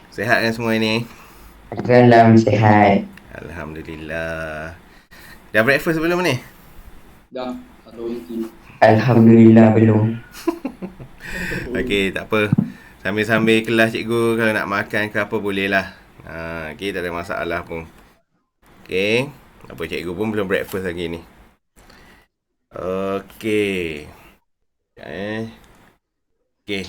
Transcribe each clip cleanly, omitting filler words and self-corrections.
Sehat kan semua ni? Salam sihat. Alhamdulillah. Dah breakfast sebelum ni? Dah, atau whisky. Alhamdulillah belum. Okey, tak apa. Sambil-sambil kelas cikgu kalau nak makan ke apa boleh lah. Okey, tak ada masalah pun. Okey. Apa cikgu pun belum breakfast lagi ni. Okey. Okey,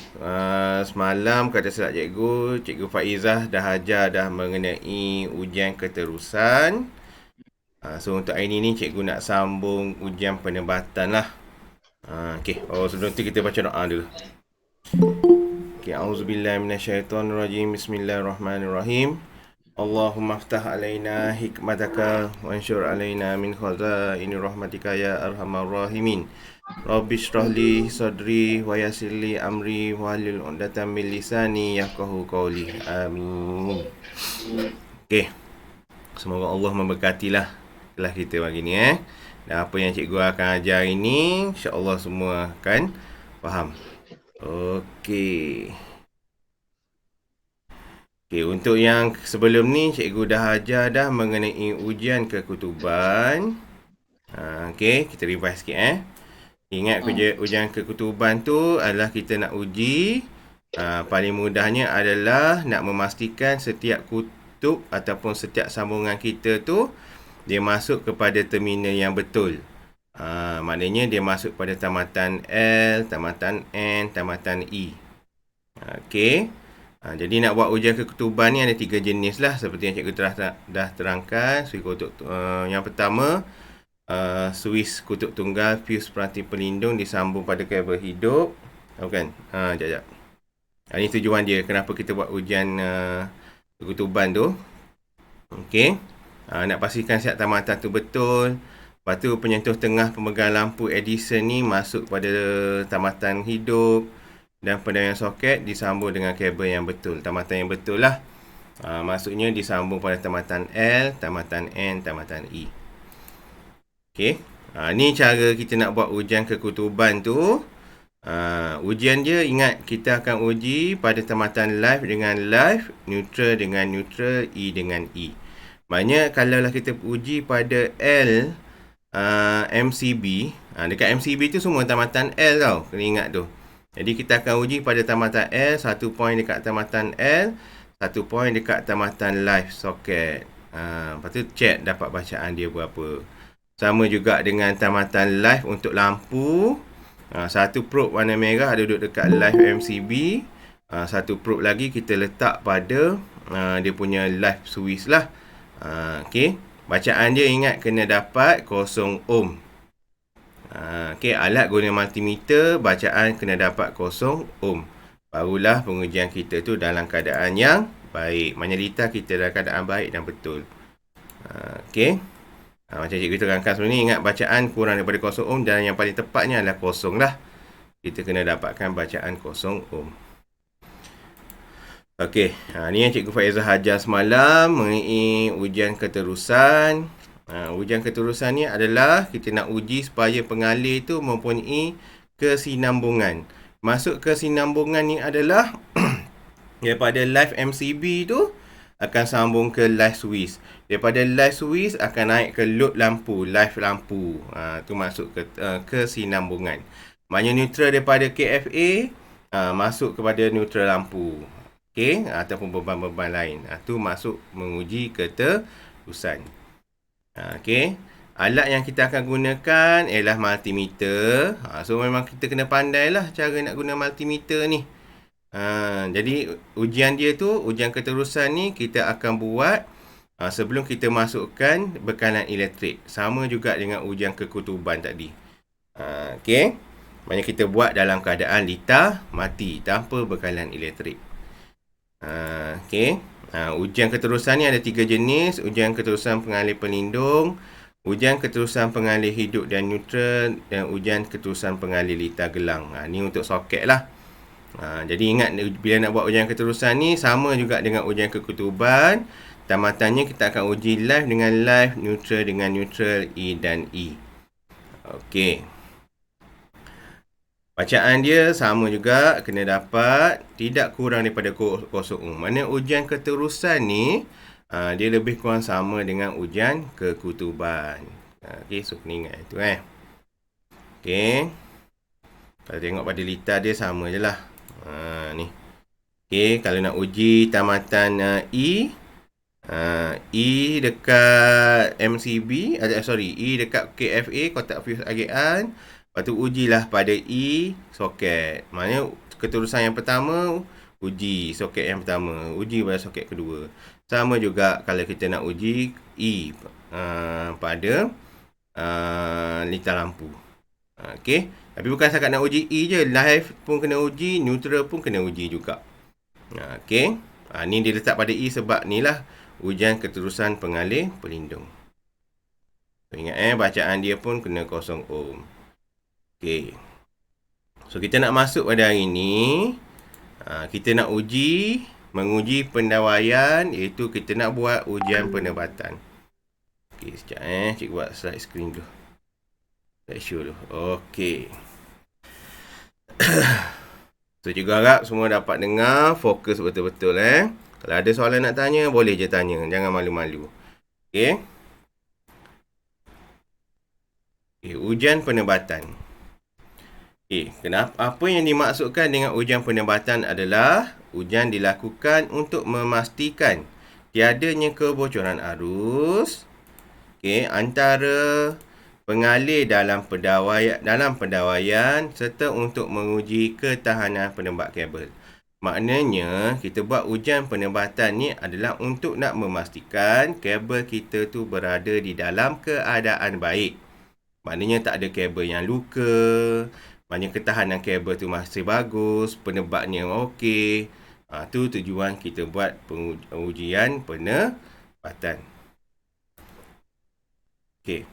semalam kata silap cikgu Faizah dah ajar dah mengenai ujian keterusan. So untuk hari ni cikgu nak sambung ujian penebatan lah. Okey, sebelum tu kita baca doa dulu. Okey, auzubillahi minasyaitonirrajim. Bismillahirrahmanirrahim. Allahumma aftah alaina hikmataka wa ansyur alaina min khazaini rahmatika ya arhamar rahimin. Rabbi shrah li sadri wa yassir li amri wa hlul 'uqdatam min lisani yafqahu qawli. Amin. Okey, semoga Allah memberkatilah kelas kita pagi ni Dan apa yang cikgu akan ajar ini, insya-Allah semua akan faham. Okey. Okey, untuk yang sebelum ni cikgu dah ajar dah mengenai ujian kekutuban. Okey, kita revise sikit Ingat ujian kekutuban tu adalah kita nak uji paling mudahnya adalah nak memastikan setiap kutub ataupun setiap sambungan kita tu dia masuk kepada terminal yang betul. Maknanya dia masuk pada tamatan L, tamatan N, tamatan E. Okey. Jadi nak buat ujian keketuban ni ada 3 jenis lah seperti yang cikgu dah terangkan. Yang pertama, Swiss kutub tunggal fuse peranti pelindung disambung pada kabel hidup. Bukan? Sekejap. Ini tujuan dia kenapa kita buat ujian keketuban tu. Okey. Nak pastikan siap tamatan tu betul. Lepas tu penyentuh tengah pemegang lampu Edison ni masuk pada tamatan hidup. Dan pendayaan soket disambung dengan kabel yang betul. Tamatan yang betul lah. Maksudnya disambung pada tamatan L, tamatan N, tamatan E. Okey. Ni cara kita nak buat ujian kekutuban tu. Ujian je ingat kita akan uji pada tamatan live dengan live, neutral dengan neutral, E dengan E. Maknanya kalau lah kita uji pada L, MCB, dekat MCB tu semua tamatan L tau. Kena ingat tu. Jadi kita akan uji pada tamatan L, 1 poin dekat tamatan L, 1 poin dekat tamatan live socket. Lepas tu check dapat bacaan dia berapa. Sama juga dengan tamatan live untuk lampu. Satu probe warna merah duduk dekat live MCB. Satu probe lagi kita letak pada dia punya live switch lah. Okay. Bacaan dia ingat kena dapat 0 ohm. Okey, alat guna multimeter, bacaan kena dapat 0 ohm. Barulah pengujian kita tu dalam keadaan yang baik. Menyerita kita dalam keadaan baik dan betul. Okey. Macam cikgu terangkan sebelum ni, ingat bacaan kurang daripada 0 ohm dan yang paling tepatnya adalah 0 lah. Kita kena dapatkan bacaan 0 ohm. Okey, ni yang cikgu Faizah ajar semalam mengenai ujian keterusan. Ujian keterusan ni adalah kita nak uji supaya pengalih tu mempunyai kesinambungan. Masuk kesinambungan ni adalah daripada live MCB tu akan sambung ke live switch. Daripada live switch akan naik ke load lampu, live lampu. Tu masuk ke kesinambungan. Maknanya neutral daripada KFA masuk kepada neutral lampu. Okey, ataupun beban-beban lain. Tu masuk menguji keterusan. Okey. Alat yang kita akan gunakan ialah multimeter. So memang kita kena pandai lah cara nak guna multimeter ni. Jadi ujian dia tu, ujian keterusan ni kita akan buat sebelum kita masukkan bekalan elektrik. Sama juga dengan ujian kekutuban tadi. Okey. Maksudnya kita buat dalam keadaan litar mati tanpa bekalan elektrik. Okey. Ujian keterusan ni ada 3 jenis. Ujian keterusan pengalih pelindung, ujian keterusan pengalih hidup dan neutral, dan ujian keterusan pengalih litar gelang. Ni untuk soket lah. Jadi ingat bila nak buat ujian keterusan ni sama juga dengan ujian kekutuban. Tamatannya kita akan uji live dengan live, neutral dengan neutral, E dan E. Okey. Bacaan dia sama juga, kena dapat tidak kurang daripada 0. Mana ujian keterusan ni, dia lebih kurang sama dengan ujian kekutuban. Okey, so kena ingat itu Okey. Kalau tengok pada litar dia sama je lah. Ni. Okey, kalau nak uji tamatan E, E dekat MCB, E dekat KFA, kotak fuse agian. Lepas tu ujilah pada E soket. Maknanya keterusan yang pertama, uji soket yang pertama. Uji pada soket kedua. Sama juga kalau kita nak uji E pada litar lampu. Okey. Tapi bukan setakat nak uji E je. Live pun kena uji, neutral pun kena uji juga. Okey. Ni dia letak pada E sebab ni lah ujian keterusan pengalih pelindung. So, ingat bacaan dia pun kena 0 ohm. Okey. So kita nak masuk pada hari ni. Kita nak menguji pendawaian, iaitu kita nak buat ujian penebatan. Okey, sekejap cikgu buat slide screen dulu. Slide show dulu. Okey. So cikgu harap semua dapat dengar, fokus betul-betul Kalau ada soalan nak tanya, boleh je tanya. Jangan malu-malu. Okey. Ujian penebatan. Kenapa? Apa yang dimaksudkan dengan ujian penebatan adalah ujian dilakukan untuk memastikan tiadanya kebocoran arus antara pengalih dalam pendawaian serta untuk menguji ketahanan penebat kabel. Maknanya, kita buat ujian penebatan ni adalah untuk nak memastikan kabel kita tu berada di dalam keadaan baik. Maknanya tak ada kabel yang luka, maknanya ketahanan kabel tu masih bagus, penebatnya okey. Tu tujuan kita buat ujian penebatan. Okey.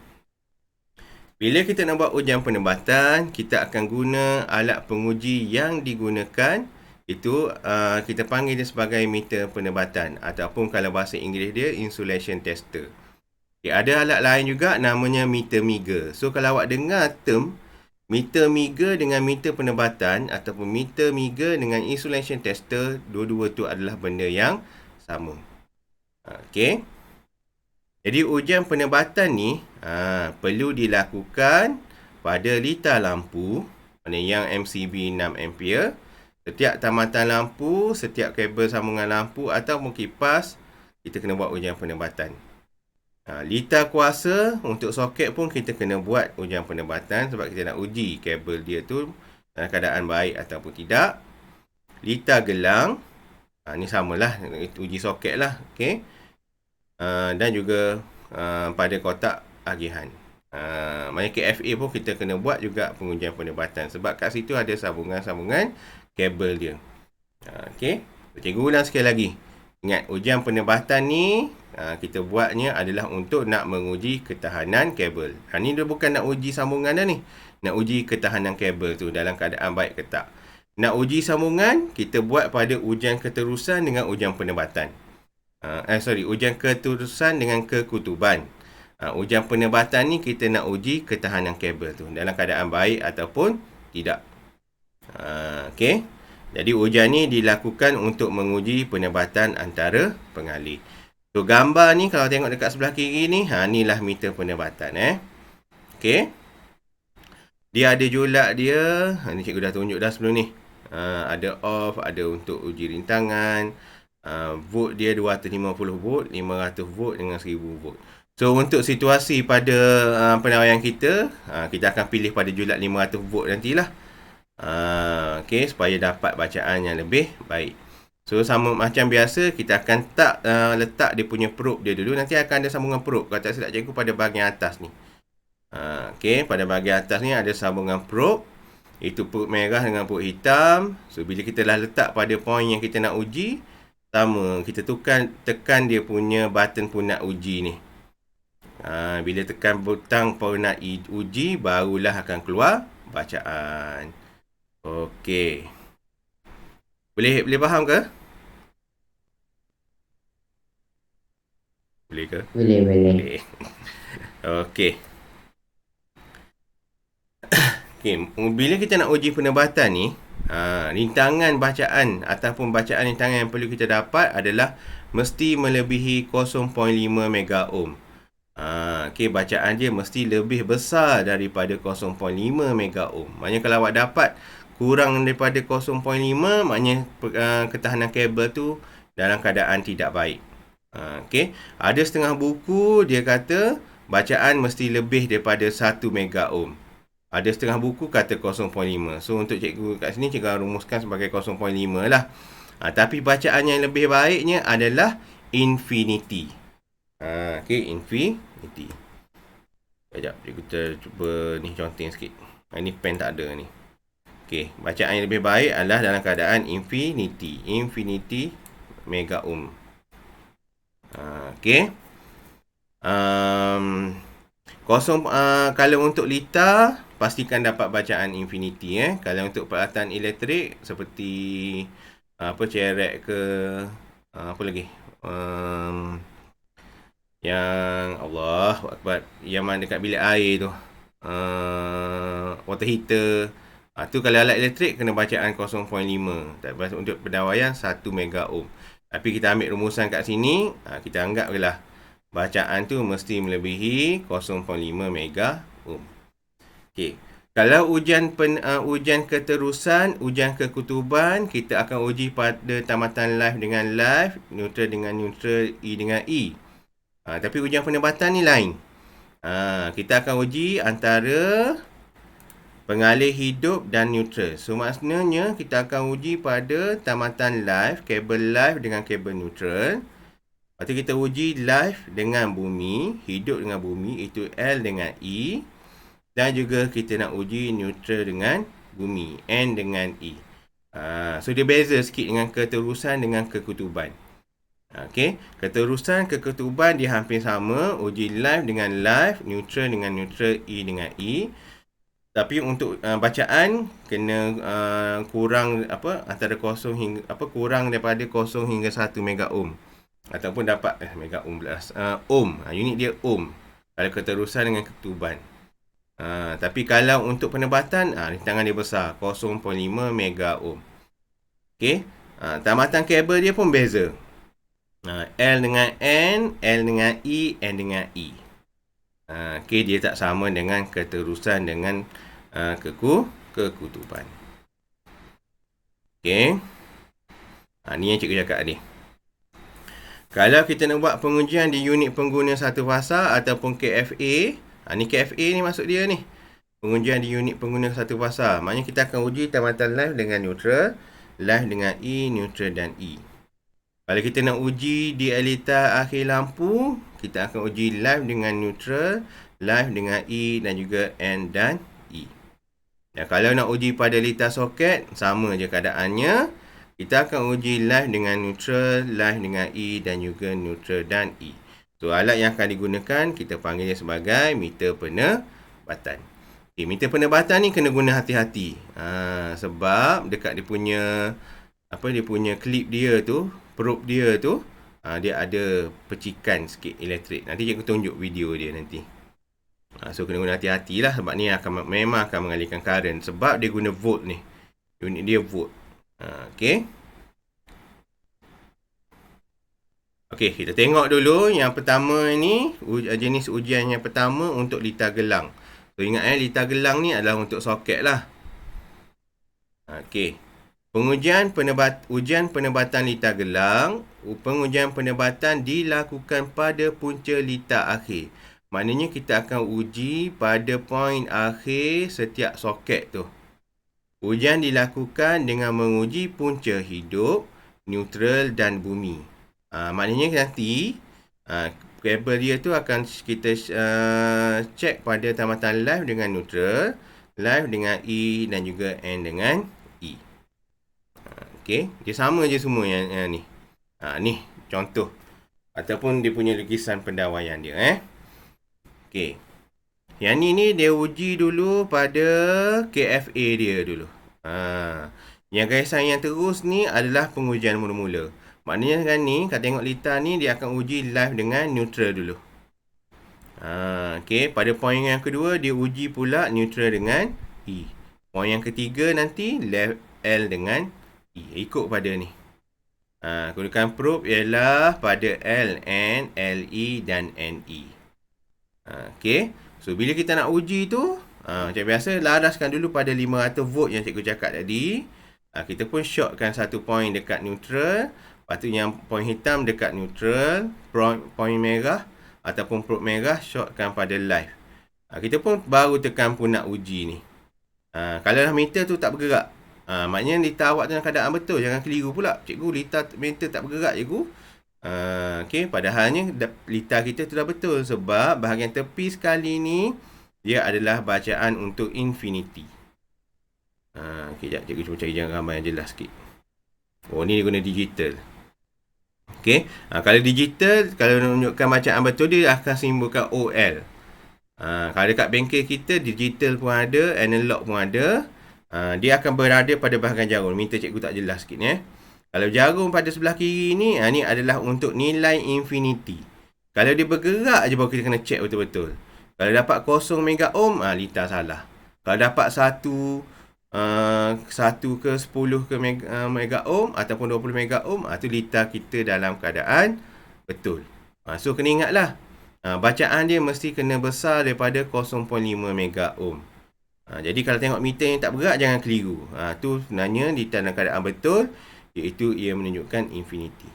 Bila kita nak buat ujian penebatan, kita akan guna alat penguji yang digunakan. Itu kita panggil dia sebagai meter penebatan. Ataupun kalau bahasa Inggeris dia, insulation tester. Ada alat lain juga namanya meter Meiger. So kalau awak dengar term meter Meiger dengan meter penebatan ataupun meter Meiger dengan insulation tester, dua-dua tu adalah benda yang sama. Okey. Jadi ujian penebatan ni perlu dilakukan pada litar lampu yang MCB 6 ampere. Setiap tamatan lampu, setiap kabel sambungan lampu ataupun kipas, kita kena buat ujian penebatan. Litar kuasa untuk soket pun kita kena buat ujian penebatan sebab kita nak uji kabel dia tu dalam keadaan baik ataupun tidak. Litar gelang, ni samalah, uji soket lah. Okay. Dan juga pada kotak agihan. Maksudnya KFA pun kita kena buat juga pengujian penebatan sebab kat situ ada sambungan-sambungan kabel dia. Okay. Cikgu ulang sekali lagi. Ingat, ujian penebatan ni kita buatnya adalah untuk nak menguji ketahanan kabel. Ni dia bukan nak uji sambungan dah ni. Nak uji ketahanan kabel tu dalam keadaan baik ke tak. Nak uji sambungan, kita buat pada ujian keterusan dengan ujian penebatan. Ujian keterusan dengan kekutuban. Ujian penebatan ni kita nak uji ketahanan kabel tu dalam keadaan baik ataupun tidak. Okey. Jadi ujian ni dilakukan untuk menguji penebatan antara pengalih. So gambar ni kalau tengok dekat sebelah kiri ni, inilah meter penebatan Okey. Dia ada jolak dia. Ni cikgu dah tunjuk dah sebelum ni. Ada off, ada untuk uji rintangan. Volt dia 250 volt, 500 volt dengan 1000 volt. So untuk situasi pada penawaian kita, kita akan pilih pada jolak 500 volt nantilah. Okey, supaya dapat bacaan yang lebih baik. So sama macam biasa, kita akan letak dia punya probe dia dulu. Nanti akan ada sambungan probe. Kalau tak silap cikgu pada bahagian atas ni. Okey, pada bahagian atas ni ada sambungan probe. Itu probe merah dengan probe hitam. So bila kita dah letak pada point yang kita nak uji, sama kita tekan dia punya button punat uji ni. Bila tekan butang punat uji, barulah akan keluar bacaan. Okey. Boleh faham ke? Boleh ke? Boleh. Okey. Okey, bila kita nak uji penebatan ni, rintangan bacaan ataupun bacaan rintangan yang perlu kita dapat adalah mesti melebihi 0.5 mega ohm. Okey, bacaan dia mesti lebih besar daripada 0.5 mega ohm. Maknanya kalau awak dapat kurang daripada 0.5, maknanya ketahanan kabel tu dalam keadaan tidak baik. Okey, ada setengah buku dia kata bacaan mesti lebih daripada 1 mega ohm. Ada setengah buku kata 0.5. So untuk cikgu kat sini, cikgu rumuskan sebagai 0.5 lah. Tapi bacaan yang lebih baiknya adalah infinity. Okey, infinity. Sekejap, cikgu cuba ni conteng sikit. Ni pen tak ada ni. Okey, bacaan yang lebih baik adalah dalam keadaan infinity. Infinity mega ohm. Okey. Kalau untuk lita, pastikan dapat bacaan infinity. Kalau untuk peralatan elektrik seperti cerek ke apa lagi, yang Allah Akbar, yang mana dekat bilik air tu, water heater, tu kalau alat elektrik kena bacaan 0.5. Untuk pendawaian 1 mega ohm. Tapi kita ambil rumusan kat sini, kita anggap lah bacaan tu mesti melebihi 0.5 mega ohm. Okey. Kalau ujian keterusan, ujian kekutuban, kita akan uji pada tamatan live dengan live, neutral dengan neutral, E dengan E. Tapi ujian penebatan ni lain. Kita akan uji antara pengalih hidup dan neutral. So maknanya kita akan uji pada tamatan live, kabel live dengan kabel neutral. Lepas tu kita uji live dengan bumi, hidup dengan bumi, itu L dengan E. Dan juga kita nak uji neutral dengan bumi, N dengan E. So dia beza sikit dengan keterusan dengan kekutuban. Okey, keterusan kekutuban dia hampir sama, uji live dengan live, neutral dengan neutral, E dengan E. Tapi untuk bacaan kena kurang antara 0 hingga kurang daripada 0 hingga 1 mega ohm. Ataupun dapat mega ohm belas, ohm. Unit dia ohm kalau keterusan dengan ketuban. Tapi kalau untuk penebatan, rintangan dia besar, 0.5 mega ohm. Okey, tamatan kabel dia pun beza. L dengan N, L dengan E, N dengan E. Okey, dia tak sama dengan keterusan dengan kekutuban. Okey, ni yang cikgu cakap ni. Kalau kita nak buat pengujian di unit pengguna satu fasa ataupun KFA, ni KFA ni maksud dia ni. Pengujian di unit pengguna satu fasa. Maknanya kita akan uji tamatan live dengan neutral, live dengan E, neutral dan E. Kalau kita nak uji di elita akhir lampu, kita akan uji live dengan neutral, live dengan E dan juga N dan E. Dan kalau nak uji pada elita soket, sama je keadaannya. Kita akan uji live dengan neutral, live dengan E dan juga neutral dan E. So, alat yang akan digunakan, kita panggil dia sebagai meter penebatan. Okay, meter penebatan ni kena guna hati-hati. Sebab dekat dia punya klip dia tu, probe dia tu, dia ada percikan sikit elektrik. Nanti cikgu tunjuk video dia nanti. So, kena guna hati-hati lah. Sebab ni memang akan mengalihkan current. Sebab dia guna volt ni. Unit dia volt. Okay. Okey, kita tengok dulu yang pertama ni, jenis ujian yang pertama untuk lita gelang. So ingat lita gelang ni adalah untuk soket lah. Okey. Ujian penebatan lita gelang, pengujian penebatan dilakukan pada punca lita akhir. Maknanya kita akan uji pada poin akhir setiap soket tu. Ujian dilakukan dengan menguji punca hidup, neutral dan bumi. Maknanya nanti kabel dia tu akan kita cek pada tamatan live dengan neutral, live dengan E dan juga N dengan E. Okey, dia sama je semua yang ni. Ni contoh ataupun dia punya lukisan pendawaian dia Okey. Yang ni dia uji dulu pada KFA dia dulu. Yang garisan yang terus ni adalah pengujian mula-mula. Maknanya kan ni, kalau tengok lita ni, dia akan uji live dengan neutral dulu. Okey, pada poin yang kedua, dia uji pula neutral dengan E. Poin yang ketiga nanti left L dengan E. Ikut pada ni. Kedudukan probe ialah pada LN, LE dan NE. Okay. So, bila kita nak uji tu, macam biasa, laraskan dulu pada 500 volt yang cikgu cakap tadi. Kita pun shortkan satu poin dekat neutral. Lepas tu yang poin hitam dekat neutral. Poin merah ataupun probe merah shortkan pada live. Kita pun baru tekan pun nak uji ni. Kalau dah meter tu tak bergerak, maknanya litar awak tu dalam keadaan betul. Jangan keliru pula. Cikgu, litar meter tak bergerak, cikgu. Okay, padahalnya litar kita tu dah betul. Sebab bahagian tepi sekali ni, dia adalah bacaan untuk infinity. Okay, sekejap. Cikgu cuba cari gambar yang jelas sikit. Oh, ni dia guna digital. Okay. Kalau digital, kalau menunjukkan bacaan betul, dia akan simbolkan OL. Kalau dekat bengkel kita, digital pun ada, analog pun ada. Dia akan berada pada bahagian jarum. Minta cikgu tak jelas sikit ni. Kalau jarum pada sebelah kiri ni, ni adalah untuk nilai infinity. Kalau dia bergerak je baru kita kena check betul-betul. Kalau dapat 0 mega ohm, litar salah. Kalau dapat 1 ke 10 ke mega ohm ataupun 20 mega ohm, tu litar kita dalam keadaan betul. So kena ingatlah, bacaan dia mesti kena besar daripada 0.5 mega ohm. Jadi kalau tengok meter yang tak bergerak, jangan keliru. Tu sebenarnya litar dalam keadaan betul, iaitu ia menunjukkan infinity.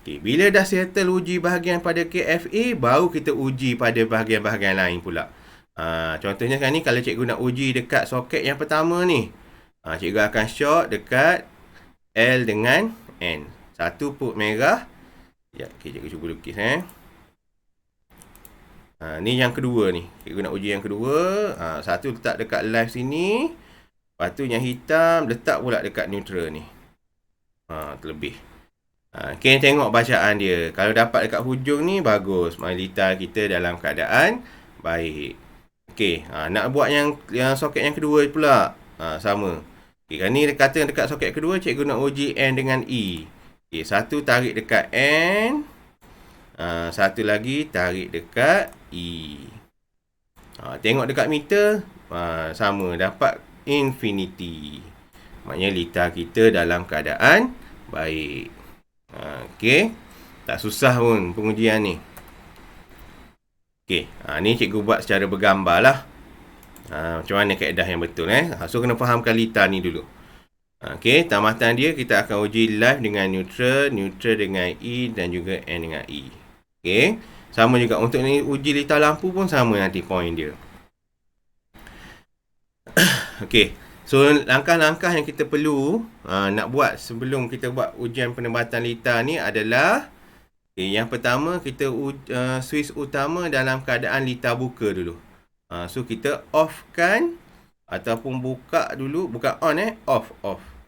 Okay, bila dah settle uji bahagian pada KFA, baru kita uji pada bahagian-bahagian lain pula. Contohnya sekarang ni, kalau cikgu nak uji dekat soket yang pertama ni, cikgu akan short dekat L dengan N. Satu port merah. Ya, okay, cikgu cuba lukis. Ni yang kedua ni. Cikgu nak uji yang kedua. Satu letak dekat live sini. Lepas tu yang hitam letak pula dekat neutral ni. Terlebih. Okay, tengok bacaan dia. Kalau dapat dekat hujung ni, bagus. Litar kita dalam keadaan baik. Okay, nak buat yang soket yang kedua pula. Sama. Okay, kan ni kata dekat soket kedua, cikgu nak uji N dengan E. Okay, satu tarik dekat N. Satu lagi tarik dekat E. Tengok dekat meter. Sama, dapat infinity. Maknanya litar kita dalam keadaan baik. Okay. Tak susah pun pengujian ni. Okay. Ni cikgu buat secara bergambar lah. Macam mana kaedah yang betul. So, kena fahamkan litar ni dulu. Okay. Tamatan dia, kita akan uji live dengan neutral. Neutral dengan E dan juga N dengan E. Okay. Sama juga untuk ni, uji litar lampu pun sama nanti poin dia. Okay. So, langkah-langkah yang kita perlu nak buat sebelum kita buat ujian penempatan litar ni adalah, yang pertama, kita switch utama dalam keadaan litar buka dulu. So, kita off-kan ataupun buka dulu. Bukan on, off.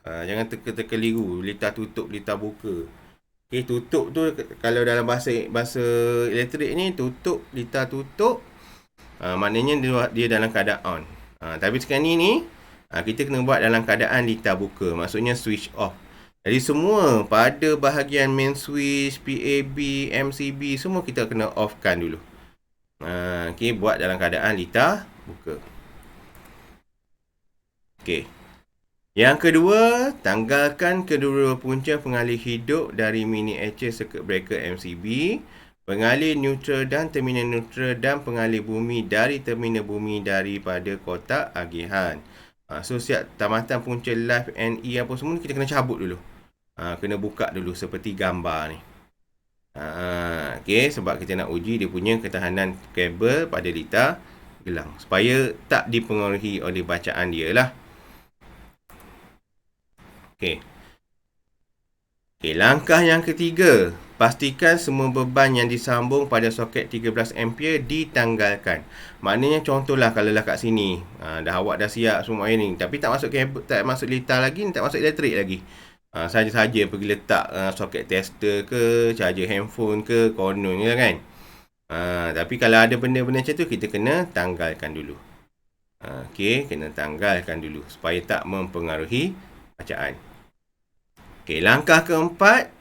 Jangan teka-teka liru. Litar tutup, litar buka. Okay, tutup tu kalau dalam bahasa elektrik ni, tutup, litar tutup. Maknanya dia dalam keadaan on. Tapi sekarang ni, kita kena buat dalam keadaan litar buka. Maksudnya switch off. Jadi semua pada bahagian main switch, PAB, MCB, semua kita kena off-kan dulu. Okay, buat dalam keadaan litar buka. Okay. Yang kedua, tanggalkan kedua punca pengalih hidup dari miniature circuit breaker MCB, pengalih neutral dan terminal neutral, dan pengalih bumi dari terminal bumi daripada kotak agihan. So, siap tamatan punca live NE apa semua kita kena cabut dulu. Kena buka dulu seperti gambar ni. Okay, sebab kita nak uji dia punya ketahanan kabel pada litar gelang. Supaya tak dipengaruhi oleh bacaan dia lah. Okay. Okay, langkah yang ketiga. Pastikan semua beban yang disambung pada soket 13 ampere ditanggalkan. Maknanya contohlah kalau kat sini, awak dah siap semua air ni, tapi tak masuk kabel, tak masuk litar lagi, tak masuk elektrik lagi. Saja-saja pergi letak soket tester ke, charger handphone ke, konon je kan. Tapi kalau ada benda-benda macam tu, kita kena tanggalkan dulu. Okay, kena tanggalkan dulu supaya tak mempengaruhi bacaan. Okay, langkah keempat,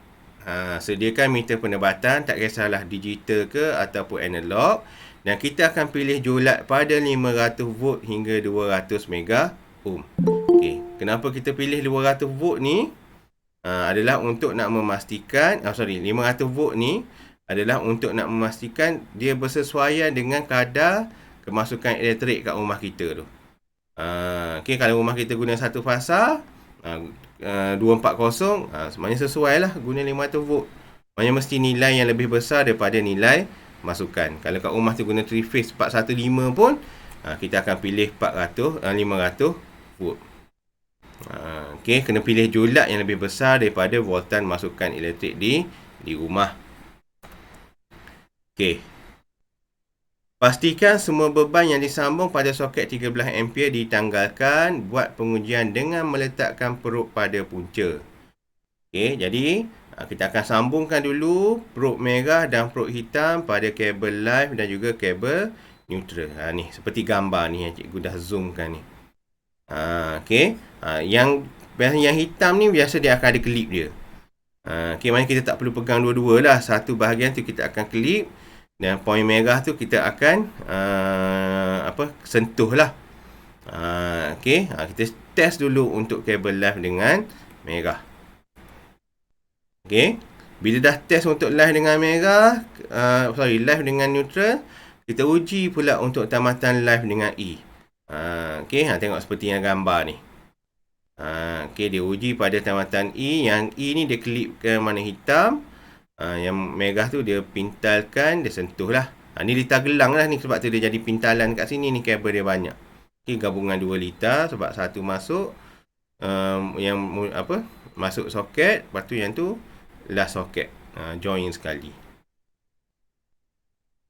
sediakan meter penebatan, tak kisahlah digital ke ataupun analog, dan kita akan pilih julat pada 500 volt hingga 200 mega ohm. Okey, kenapa kita pilih 200 volt ni? Adalah untuk nak memastikan 500 volt ni adalah untuk nak memastikan dia bersesuaian dengan kadar kemasukan elektrik kat rumah kita tu. Okey, kalau rumah kita guna satu fasa 240, sebenarnya sesuai lah guna 500 volt. Maksudnya mesti nilai yang lebih besar daripada nilai masukan. Kalau kat rumah tu guna 3 phase 415 pun, kita akan pilih 500 volt. Okey, kena pilih julat yang lebih besar daripada voltan masukan elektrik di rumah. Okey. Pastikan semua beban yang disambung pada soket 13 ampere ditanggalkan. Buat pengujian dengan meletakkan probe pada punca. Okey, jadi kita akan sambungkan dulu probe merah dan probe hitam pada kabel live dan juga kabel neutral. Ni seperti gambar ni yang cikgu dah zoomkan ni. Okey, yang hitam ni biasa dia akan ada klip dia. Okey, maknanya kita tak perlu pegang dua-dua lah. Satu bahagian tu kita akan klip, dan poin merah tu kita akan sentuh lah. Okey, kita test dulu untuk kabel live dengan merah. Okey, bila dah test untuk live dengan merah, live dengan neutral, kita uji pula untuk tamatan live dengan E. Okey, tengok seperti yang gambar ni. Okey, dia uji pada tamatan E. Yang E ni dia klip ke mana hitam. Yang merah tu dia pintalkan, dia sentuh lah. Ni litar gelang lah ni, sebab tu dia jadi pintalan kat sini ni, kabel dia banyak. Okey, gabungan 2 litar sebab satu masuk masuk soket, lepas tu yang tu last soket, join sekali.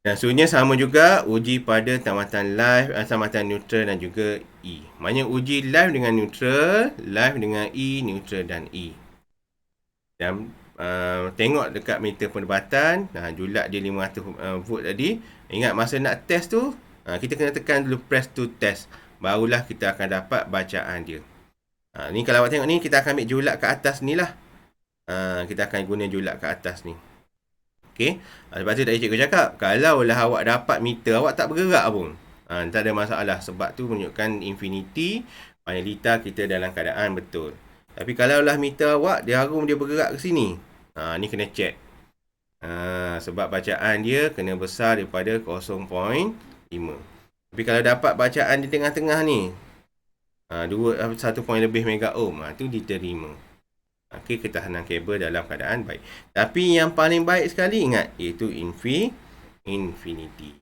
Dan seterusnya sama juga uji pada tamatan live, tamatan neutral dan juga E. Maknanya uji live dengan neutral, live dengan E, neutral dan E. Dan tengok dekat meter penebatan, julat dia 500 volt tadi. Ingat masa nak test tu, kita kena tekan dulu press to test, barulah kita akan dapat bacaan dia. Ni kalau awak tengok ni, kita akan ambil julat ke atas ni lah. Kita akan guna julat ke atas ni. Okey, lepas tu tadi cikgu cakap, kalau lah awak dapat meter awak tak bergerak pun, tak ada masalah, sebab tu menunjukkan infinity, maknanya litar kita dalam keadaan betul. Tapi kalau lah meter awak dia harum, dia bergerak ke sini, ni kena check. Sebab bacaan dia kena besar daripada 0.5. Tapi kalau dapat bacaan di tengah-tengah ni, 1 point lebih mega ohm, tu diterima. Okey, ketahanan kabel dalam keadaan baik. Tapi yang paling baik sekali, ingat, iaitu infinity.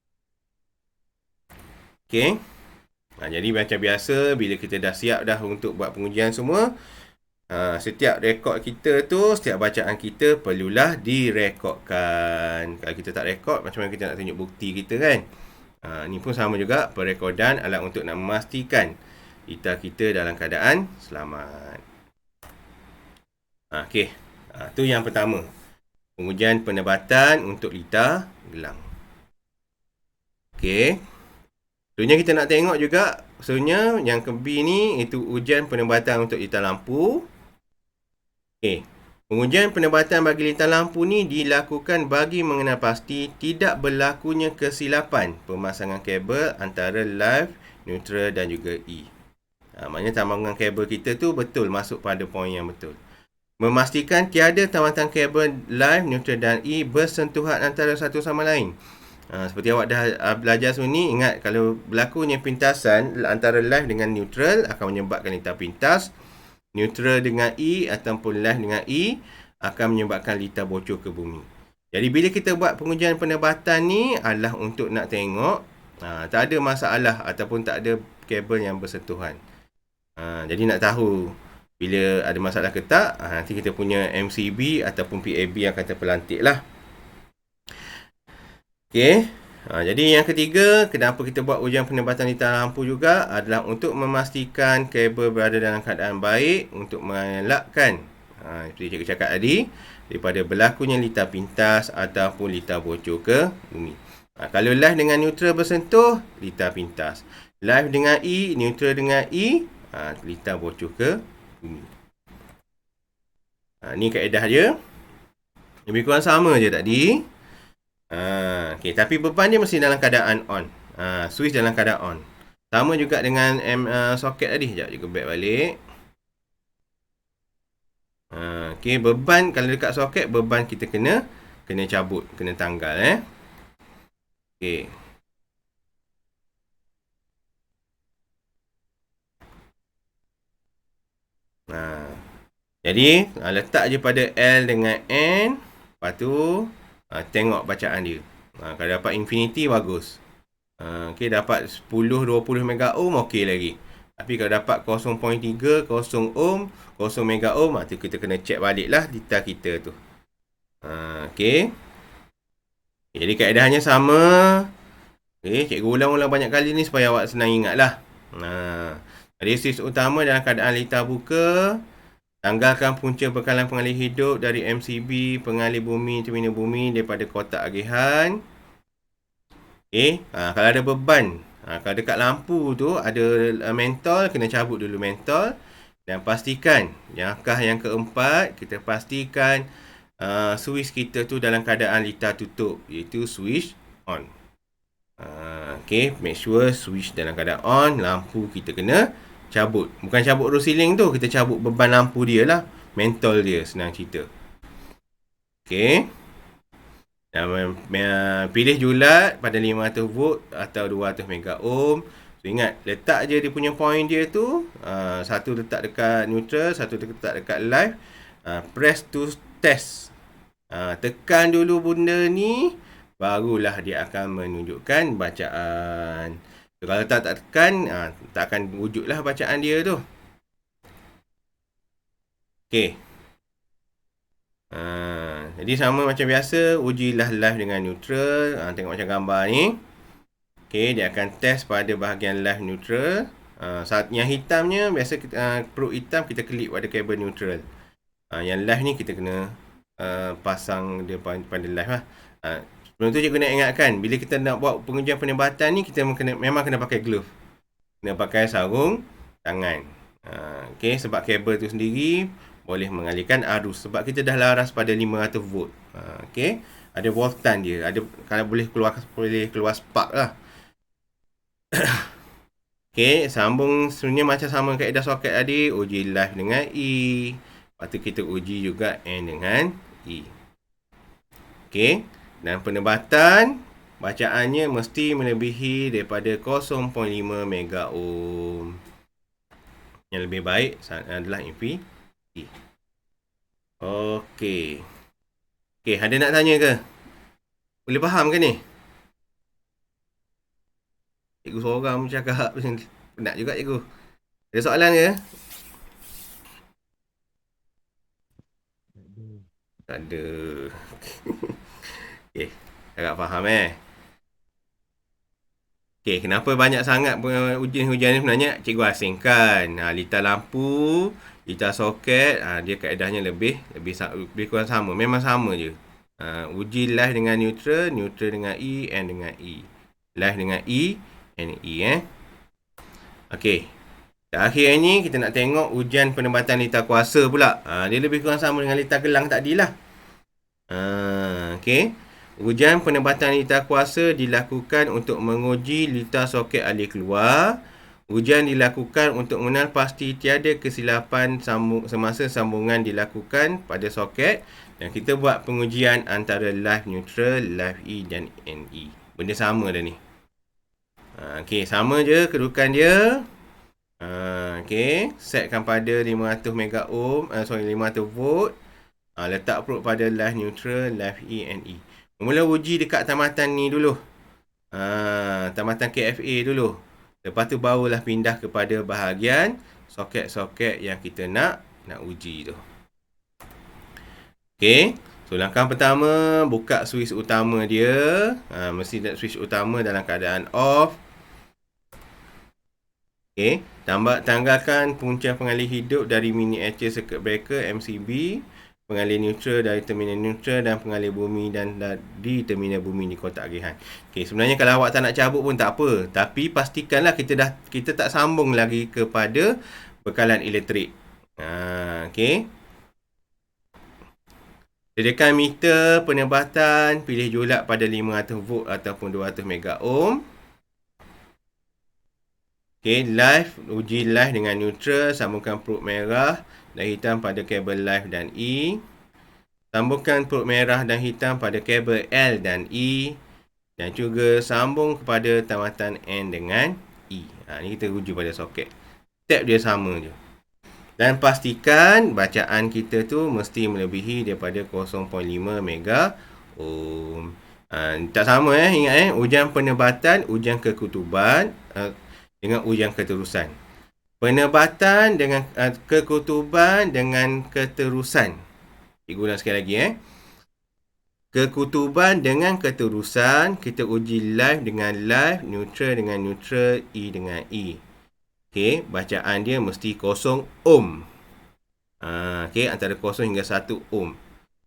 Okey. Jadi macam biasa, bila kita dah siap dah untuk buat pengujian semua, setiap rekod kita tu, setiap bacaan kita perlulah direkodkan. Kalau kita tak rekod, macam mana kita nak tunjuk bukti kita kan? Ni pun sama juga, perekodan adalah untuk nak memastikan litar kita dalam keadaan selamat. Okey, tu yang pertama, pengujian penebatan untuk litar gelang. Okey, seterusnya kita nak tengok juga, seterusnya yang ke B ni, itu ujian penebatan untuk litar lampu. Okey, pengujian penebatan bagi litar lampu ni dilakukan bagi mengenal pasti tidak berlakunya kesilapan pemasangan kabel antara live, neutral dan juga E. Maknanya sambungan kabel kita tu betul, masuk pada poin yang betul. Memastikan tiada tamatan kabel live, neutral dan E bersentuhan antara satu sama lain. Seperti awak dah belajar sebelum ni, ingat kalau berlakunya pintasan antara live dengan neutral akan menyebabkan litar pintas. Neutral dengan E ataupun live dengan E akan menyebabkan litar bocor ke bumi. Jadi bila kita buat pengujian penebatan ni adalah untuk nak tengok tak ada masalah ataupun tak ada kabel yang bersentuhan. Jadi nak tahu bila ada masalah ke tak, nanti kita punya MCB ataupun PAB akan terpelantik lah. Okey, jadi yang ketiga, kenapa kita buat ujian penebatan litar lampu juga adalah untuk memastikan kabel berada dalam keadaan baik untuk mengelakkan, seperti cikgu cakap tadi, daripada berlakunya litar pintas ataupun litar bocor ke bumi. Kalau live dengan neutral bersentuh, litar pintas. Live dengan E, neutral dengan E, litar bocor ke bumi. Ni kaedah dia. Lebih kurang sama je tadi. Okay, tapi beban dia mesti dalam keadaan on. Switch dalam keadaan on. Sama juga dengan soket tadi. Sekejap je back balik. Okay, beban kalau dekat soket, beban kita kena cabut, kena tanggal Okay. Jadi letak je pada L dengan N. Lepas tu tengok bacaan dia. Kalau dapat infinity bagus. Okay, dapat 10-20 mega ohm okey lagi. Tapi kalau dapat 0.3, 0 ohm, 0 mega ohm, tu kita kena check balik lah data kita tu. Okay. Jadi kaedahnya sama. Okay, cikgu ulang-ulang banyak kali ni supaya awak senang ingat lah. Jadi switch utama dalam keadaan litar buka. Tanggalkan punca bekalan pengalih hidup dari MCB, pengalih bumi, terminal bumi daripada kotak agihan. Okay, kalau ada beban, kalau dekat lampu tu ada mentol, kena cabut dulu mentol. Dan pastikan, langkah yang keempat, kita pastikan switch kita tu dalam keadaan litar tutup, iaitu switch on. Okay, make sure switch dalam keadaan on, lampu kita kena cabut. Bukan cabut row ceiling tu, kita cabut beban lampu dia lah. Mentol dia, senang cerita. Okay. Dan pilih julat pada 500 volt atau 200 mega ohm. So ingat, letak je dia punya point dia tu. Satu letak dekat neutral, satu letak dekat live. Press to test. Tekan dulu benda ni, barulah dia akan menunjukkan bacaan. So, kalau tak tekan, tak akan wujudlah bacaan dia tu. Okay. Jadi sama macam biasa, ujilah live dengan neutral. Tengok macam gambar ni. Okay, dia akan test pada bahagian live neutral. Yang hitamnya, biasa probe hitam kita klik pada kabel neutral. Yang live ni kita kena pasang dia pada live lah. Sebelum tu cikgu nak ingatkan, bila kita nak buat pengujian penebatan ni, kita memang kena pakai glove. Kena pakai sarung tangan. Okay, sebab kabel tu sendiri boleh mengalihkan arus. Sebab kita dah laras pada 500 volt. Okay, ada voltan dia. Kalau boleh keluar spark lah. Okay, sambung sebenarnya macam sama kaedah soket tadi. Uji live dengan E. Lepas tu kita uji juga N dengan E. Okay. Dan penebatan bacaannya mesti melebihi daripada 0.5 mega ohm. Yang lebih baik adalah infinity. Okey. Okey, ada nak tanya ke? Boleh faham ke ni? Cikgu seorang cakap penat juga cikgu. Ada soalan ke? Tak ada. Okay, agak faham Okay, kenapa banyak sangat ujian-ujian ni sebenarnya cikgu asingkan. Litar lampu, litar soket, dia kaedahnya lebih kurang sama. Memang sama je. Uji live dengan neutral, neutral dengan E, N dengan E. Live dengan E, N E Okay. Terakhir ni kita nak tengok ujian penebatan litar kuasa pula. Dia lebih kurang sama dengan litar gelang tadilah. Okay. Ujian penebatan litar kuasa dilakukan untuk menguji litar soket alih keluar. Ujian dilakukan untuk mengenal pasti tiada kesilapan semasa sambungan dilakukan pada soket. Dan kita buat pengujian antara live neutral, live E dan NE. Benda sama dah ni. Okay, sama je kedudukan dia. Okay, setkan pada 500 mega ohm, 500 volt. Letak probe pada live neutral, live E and E. Mula uji dekat tamatan ni dulu. Tamatan KFA dulu. Lepas tu barulah pindah kepada bahagian soket-soket yang kita nak uji tu. Okay. So langkah pertama, buka switch utama dia. Mesti switch utama dalam keadaan off. Okay. Tanggalkan punca pengalih hidup dari miniature circuit breaker MCB. Pengalih neutral dari terminal neutral dan pengalih bumi dan di terminal bumi di kotak agihan. Okey, sebenarnya kalau awak tak nak cabut pun tak apa, tapi pastikanlah kita tak sambung lagi kepada bekalan elektrik. Okey. Sediakan meter penebatan, pilih julak pada 500 volt ataupun 200 mega ohm. Okey, live, uji live dengan neutral, sambungkan probe merah dan hitam pada kabel live dan E. Sambungkan probe merah dan hitam pada kabel L dan E. Dan juga sambung kepada tamatan N dengan E. Ni kita uji pada soket. Step dia sama je. Dan pastikan bacaan kita tu mesti melebihi daripada 0.5 mega ohm. Tak sama ingat ujian penebatan, ujian kekutuban dengan ujian keterusan. Penebatan dengan kekutuban dengan keterusan. Cikgu ulang sekali lagi Kekutuban dengan keterusan, kita uji live dengan live, neutral dengan neutral, E dengan E. Okey, bacaan dia mesti 0 ohm. Okey, antara 0 hingga 1 ohm.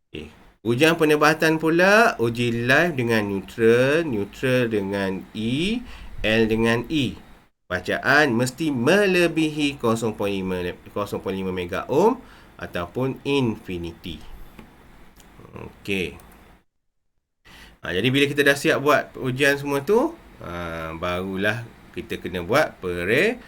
Okey. Ujian penebatan pula, uji live dengan neutral, neutral dengan E, L dengan E. Bacaan mesti melebihi 0.5 mega ohm ataupun infinity. Okey. Jadi bila kita dah siap buat ujian semua tu, barulah kita kena buat perekodan.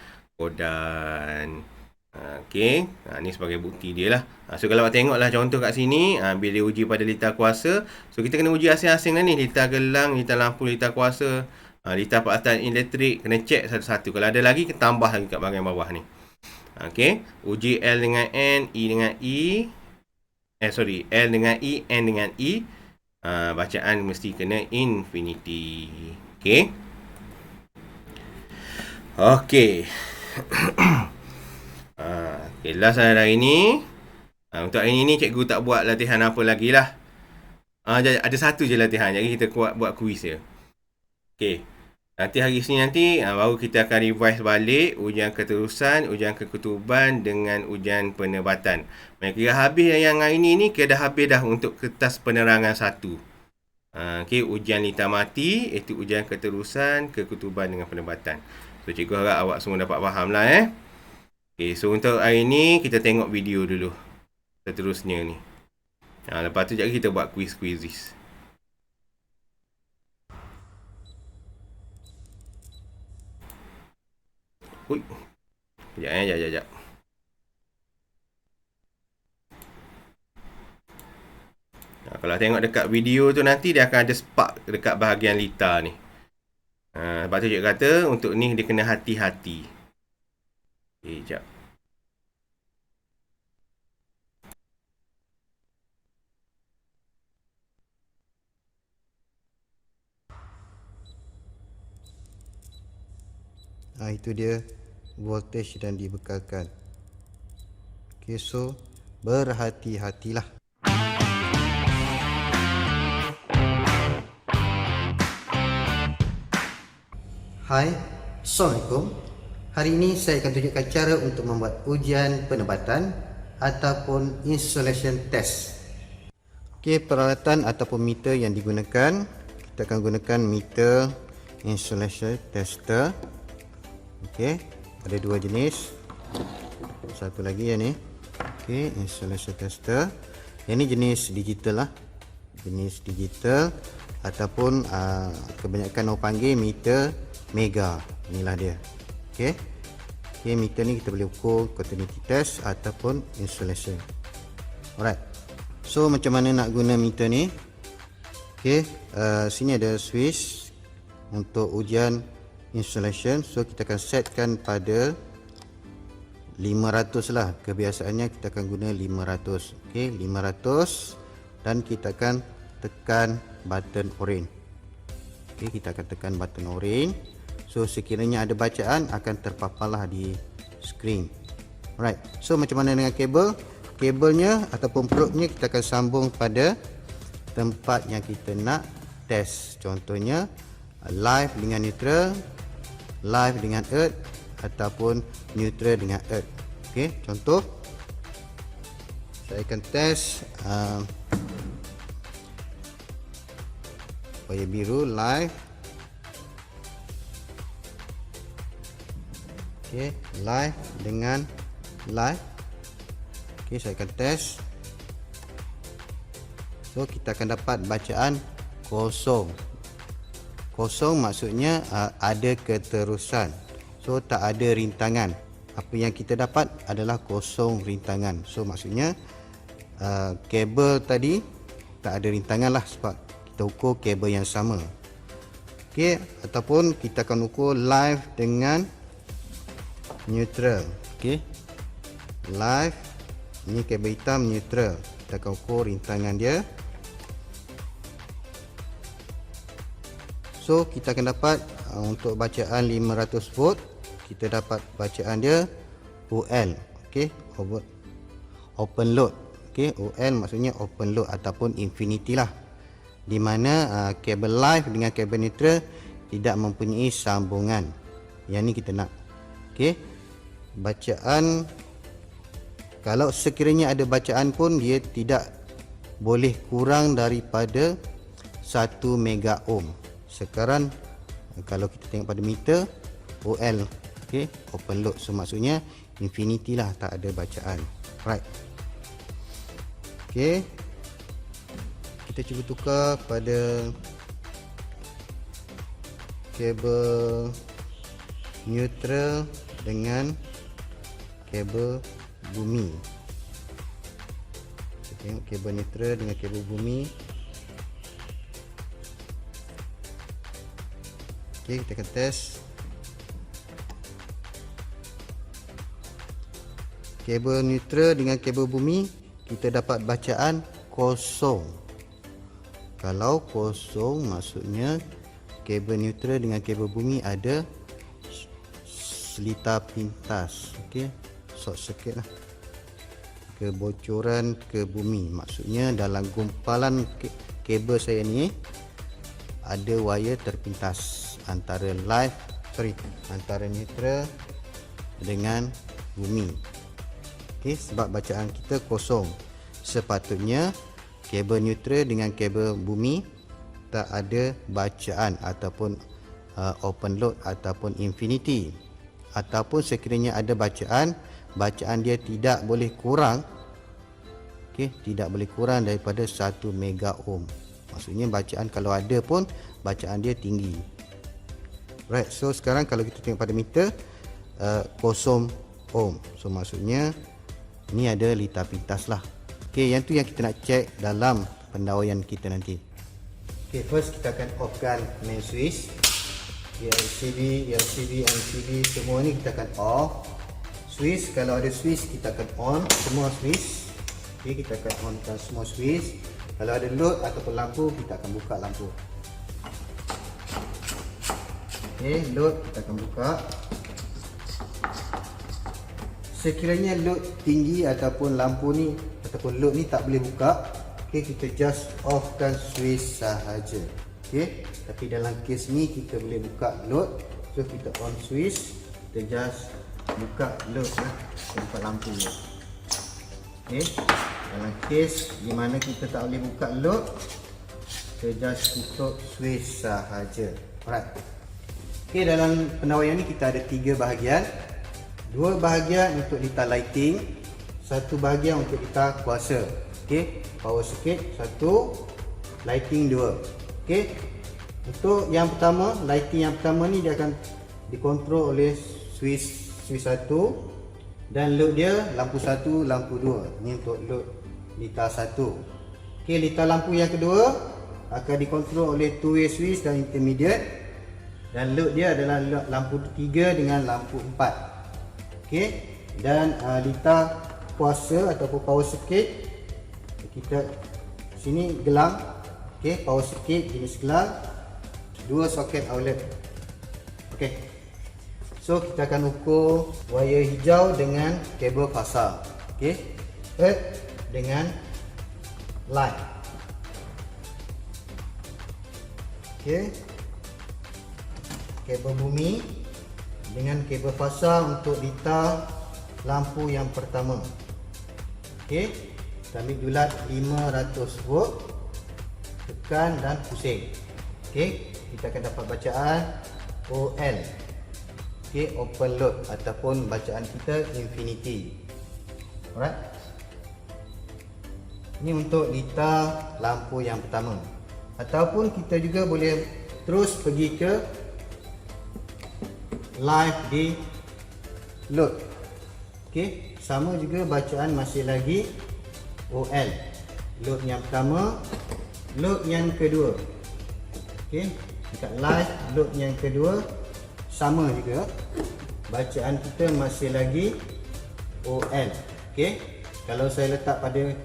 Okey, ni sebagai bukti dia lah. So kalau awak tengoklah contoh kat sini, bila uji pada litar kuasa, so kita kena uji asing-asing lah ni, litar gelang, litar lampu, litar kuasa, litar peralatan elektrik, kena check satu-satu. Kalau ada lagi, kita tambah lagi kat bahagian bawah ni. Okey, uji L dengan N, E dengan E, L dengan E, N dengan E. Bacaan mesti kena infinity. Okey. Okey. Okay, last hari ni. Untuk hari ni cikgu tak buat latihan apa lagi lah. Ada satu je latihan. Jadi kita buat kuis je. Okay. Nanti hari Isnin nanti baru kita akan revise balik ujian keterusan, ujian kekutuban dengan ujian penebatan. Kira habis yang hari ni kira dah habis dah untuk kertas penerangan 1. Okay, ujian litar mati, iaitu ujian keterusan, kekutuban dengan penebatan. So cikgu harap awak semua dapat faham lah Okay, so untuk hari ni kita tengok video dulu. Seterusnya ni. Lepas tu sekejap kita buat quiz. Ui. Sekejap. Kalau tengok dekat video tu nanti dia akan ada spark dekat bahagian litar ni. Lepas tu cikgu kata untuk ni dia kena hati-hati. Okay, sekejap. Itu dia voltage yang dibekalkan. Okay, so berhati-hatilah. Hai, Assalamualaikum. Hari ini saya akan tunjukkan cara untuk membuat ujian penebatan ataupun insulation test. Okay, peralatan ataupun meter yang digunakan, kita akan gunakan meter insulation tester. Okay, ada dua jenis. Satu lagi yang ni. Okay, insulation tester. Yang ni jenis digital lah. Jenis digital ataupun kebanyakan orang panggil meter mega. Inilah dia. Okay. Okay, meter ni kita boleh ukur continuity test ataupun insulation. Alright. So macam mana nak guna meter ni? Okay, sini ada switch untuk ujian insulation. So kita akan setkan pada 500 lah. Kebiasaannya kita akan guna 500. Okay, 500 dan kita akan tekan button orange. Okay, kita akan tekan button orange. So sekiranya ada bacaan akan terpaparlah di skrin. Alright. So macam mana dengan kabel? Kabelnya ataupun probe-nya kita akan sambung pada tempat yang kita nak test. Contohnya live dengan neutral, live dengan earth ataupun neutral dengan earth. Okey, contoh saya akan test wire biru live. Okey, live dengan live. Okey, saya akan test. So kita akan dapat bacaan kosong. Kosong maksudnya ada keterusan. So tak ada rintangan. Apa yang kita dapat adalah kosong rintangan. So maksudnya kabel tadi tak ada rintangan lah, sebab kita ukur kabel yang sama. Okey, ataupun kita akan ukur live dengan neutral. Okey, live, ini kabel hitam neutral. Kita akan ukur rintangan dia. So kita akan dapat untuk bacaan 500 volt, kita dapat bacaan dia OL. Okey, open load. Okey, OL maksudnya open load ataupun infinity lah, di mana kabel live dengan kabel neutral tidak mempunyai sambungan. Yang ni kita nak. Okey, bacaan, kalau sekiranya ada bacaan pun dia tidak boleh kurang daripada 1 mega ohm. Sekarang kalau kita tengok pada meter OL, okey, open load, so maksudnya infinity lah, tak ada bacaan. Right. Okey, kita cuba tukar pada kabel neutral dengan kabel bumi. Kita tengok kabel neutral dengan kabel bumi. Okey, kita akan test. Kabel neutral dengan kabel bumi, kita dapat bacaan kosong. Kalau kosong maksudnya kabel neutral dengan kabel bumi ada selita pintas. Okey, short circuit lah, kebocoran ke bumi. Maksudnya dalam gumpalan kabel saya ni ada wire terpintas antara antara neutral dengan bumi. Okey, sebab bacaan kita kosong. Sepatutnya kabel neutral dengan kabel bumi tak ada bacaan ataupun open load ataupun infinity. Ataupun sekiranya ada bacaan dia tidak boleh kurang. Okey, tidak boleh kurang daripada 1 mega ohm. Maksudnya bacaan kalau ada pun bacaan dia tinggi. Right, so sekarang kalau kita tengok pada meter 0 ohm. So maksudnya ni ada lita pintas lah. Okey, yang tu yang kita nak check dalam pendawaian kita nanti. Okey, first kita akan offkan main switch. LCD, MCB semua ni kita akan off. Switch, kalau ada switch kita akan on semua switch. Okey, kita akan onkan semua switch. Kalau ada load ataupun lampu, kita akan buka lampu. Okey, load kita akan buka. Sekiranya load tinggi ataupun lampu ni ataupun load ni tak boleh buka, okey, kita just offkan switch sahaja. Okey, tapi dalam kes ni kita boleh buka load. So kita on switch, kita just buka load lah, kita buka lampu ni. Okey, dalam kes di mana kita tak boleh buka load, kita just tutup switch sahaja. Alright. Okey, dalam pendawaian ni kita ada 3 bahagian. 2 bahagian untuk lita lighting, 1 bahagian untuk lita kuasa. Okey, power circuit 1, lighting 2. Okey, untuk yang pertama, lighting yang pertama ni dia akan dikontrol oleh switch 1 dan load dia lampu 1, lampu 2. Ni untuk load lita 1. Okey, lita lampu yang kedua akan dikontrol oleh two way switch dan intermediate, dan load dia adalah lampu 3 dengan lampu 4. Okey, dan lita kuasa ataupun power circuit kita sini gelang. Okey, power circuit jenis gelang, 2 soket outlet. Okey, so kita akan ukur wire hijau dengan kabel pasar. Okey, earth dengan line. Okey, kabel bumi dengan kabel pasar untuk lita lampu yang pertama. Okey, kita ambil julat 500 volt, tekan dan pusing. Okey, kita akan dapat bacaan OL. Okey, open load ataupun bacaan kita infinity. Alright. Ini untuk lita lampu yang pertama. Ataupun kita juga boleh terus pergi ke live di load. Okey, sama juga bacaan masih lagi OL. Load yang pertama, load yang kedua. Okey, dekat live load yang kedua sama juga. Bacaan kita masih lagi OL. Okey, kalau saya letak pada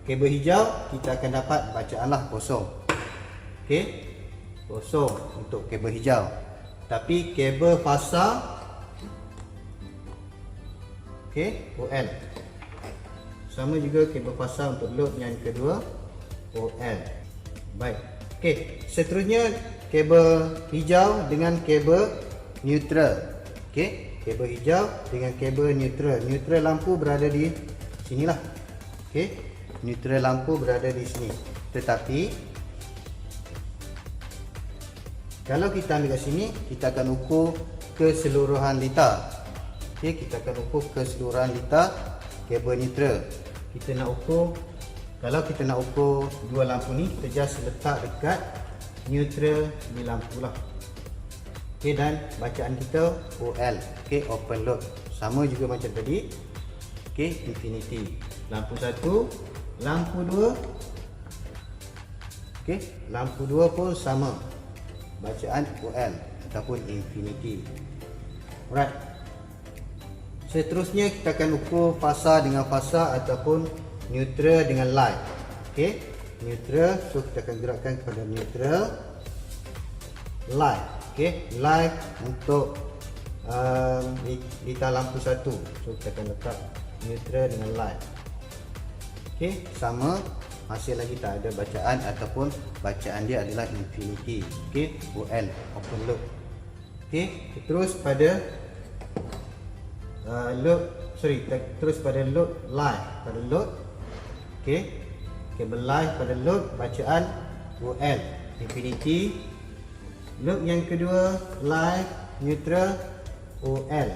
kabel hijau, kita akan dapat bacaanlah kosong. Okey, kosong untuk kabel hijau. Tapi kabel fasa, okey, OL. Sama juga kabel fasa untuk load yang kedua, OL. Baik. Okey, seterusnya kabel hijau dengan kabel neutral. Okey, kabel hijau dengan kabel neutral. Neutral lampu berada di sinilah. Okey, neutral lampu berada di sini. Tetapi kalau kita ambil kat sini, kita akan ukur keseluruhan lita. Okey, kita akan ukur keseluruhan lita kabel neutral. Kita nak ukur, kalau kita nak ukur dua lampu ni, kita just letak dekat neutral ni lampu lah. Okey, dan bacaan kita OL. Okey, open load. Sama juga macam tadi. Okey, infinity. Lampu satu, lampu dua. Okey, lampu dua pun sama. Bacaan OL ataupun infinity. Alright. Seterusnya kita akan ukur fasa dengan fasa ataupun neutral dengan light. Okey, neutral, so kita akan gerakkan kepada neutral. Light, okey, light untuk lita lampu satu. So kita akan letak neutral dengan light. Okey, sama, masih lagi tak ada bacaan ataupun bacaan dia adalah infinity. Okey, OL, open loop. Okey, terus pada terus pada load live, pada load. Okey, kabel live pada load, bacaan OL, infinity. Load yang kedua live, neutral, OL.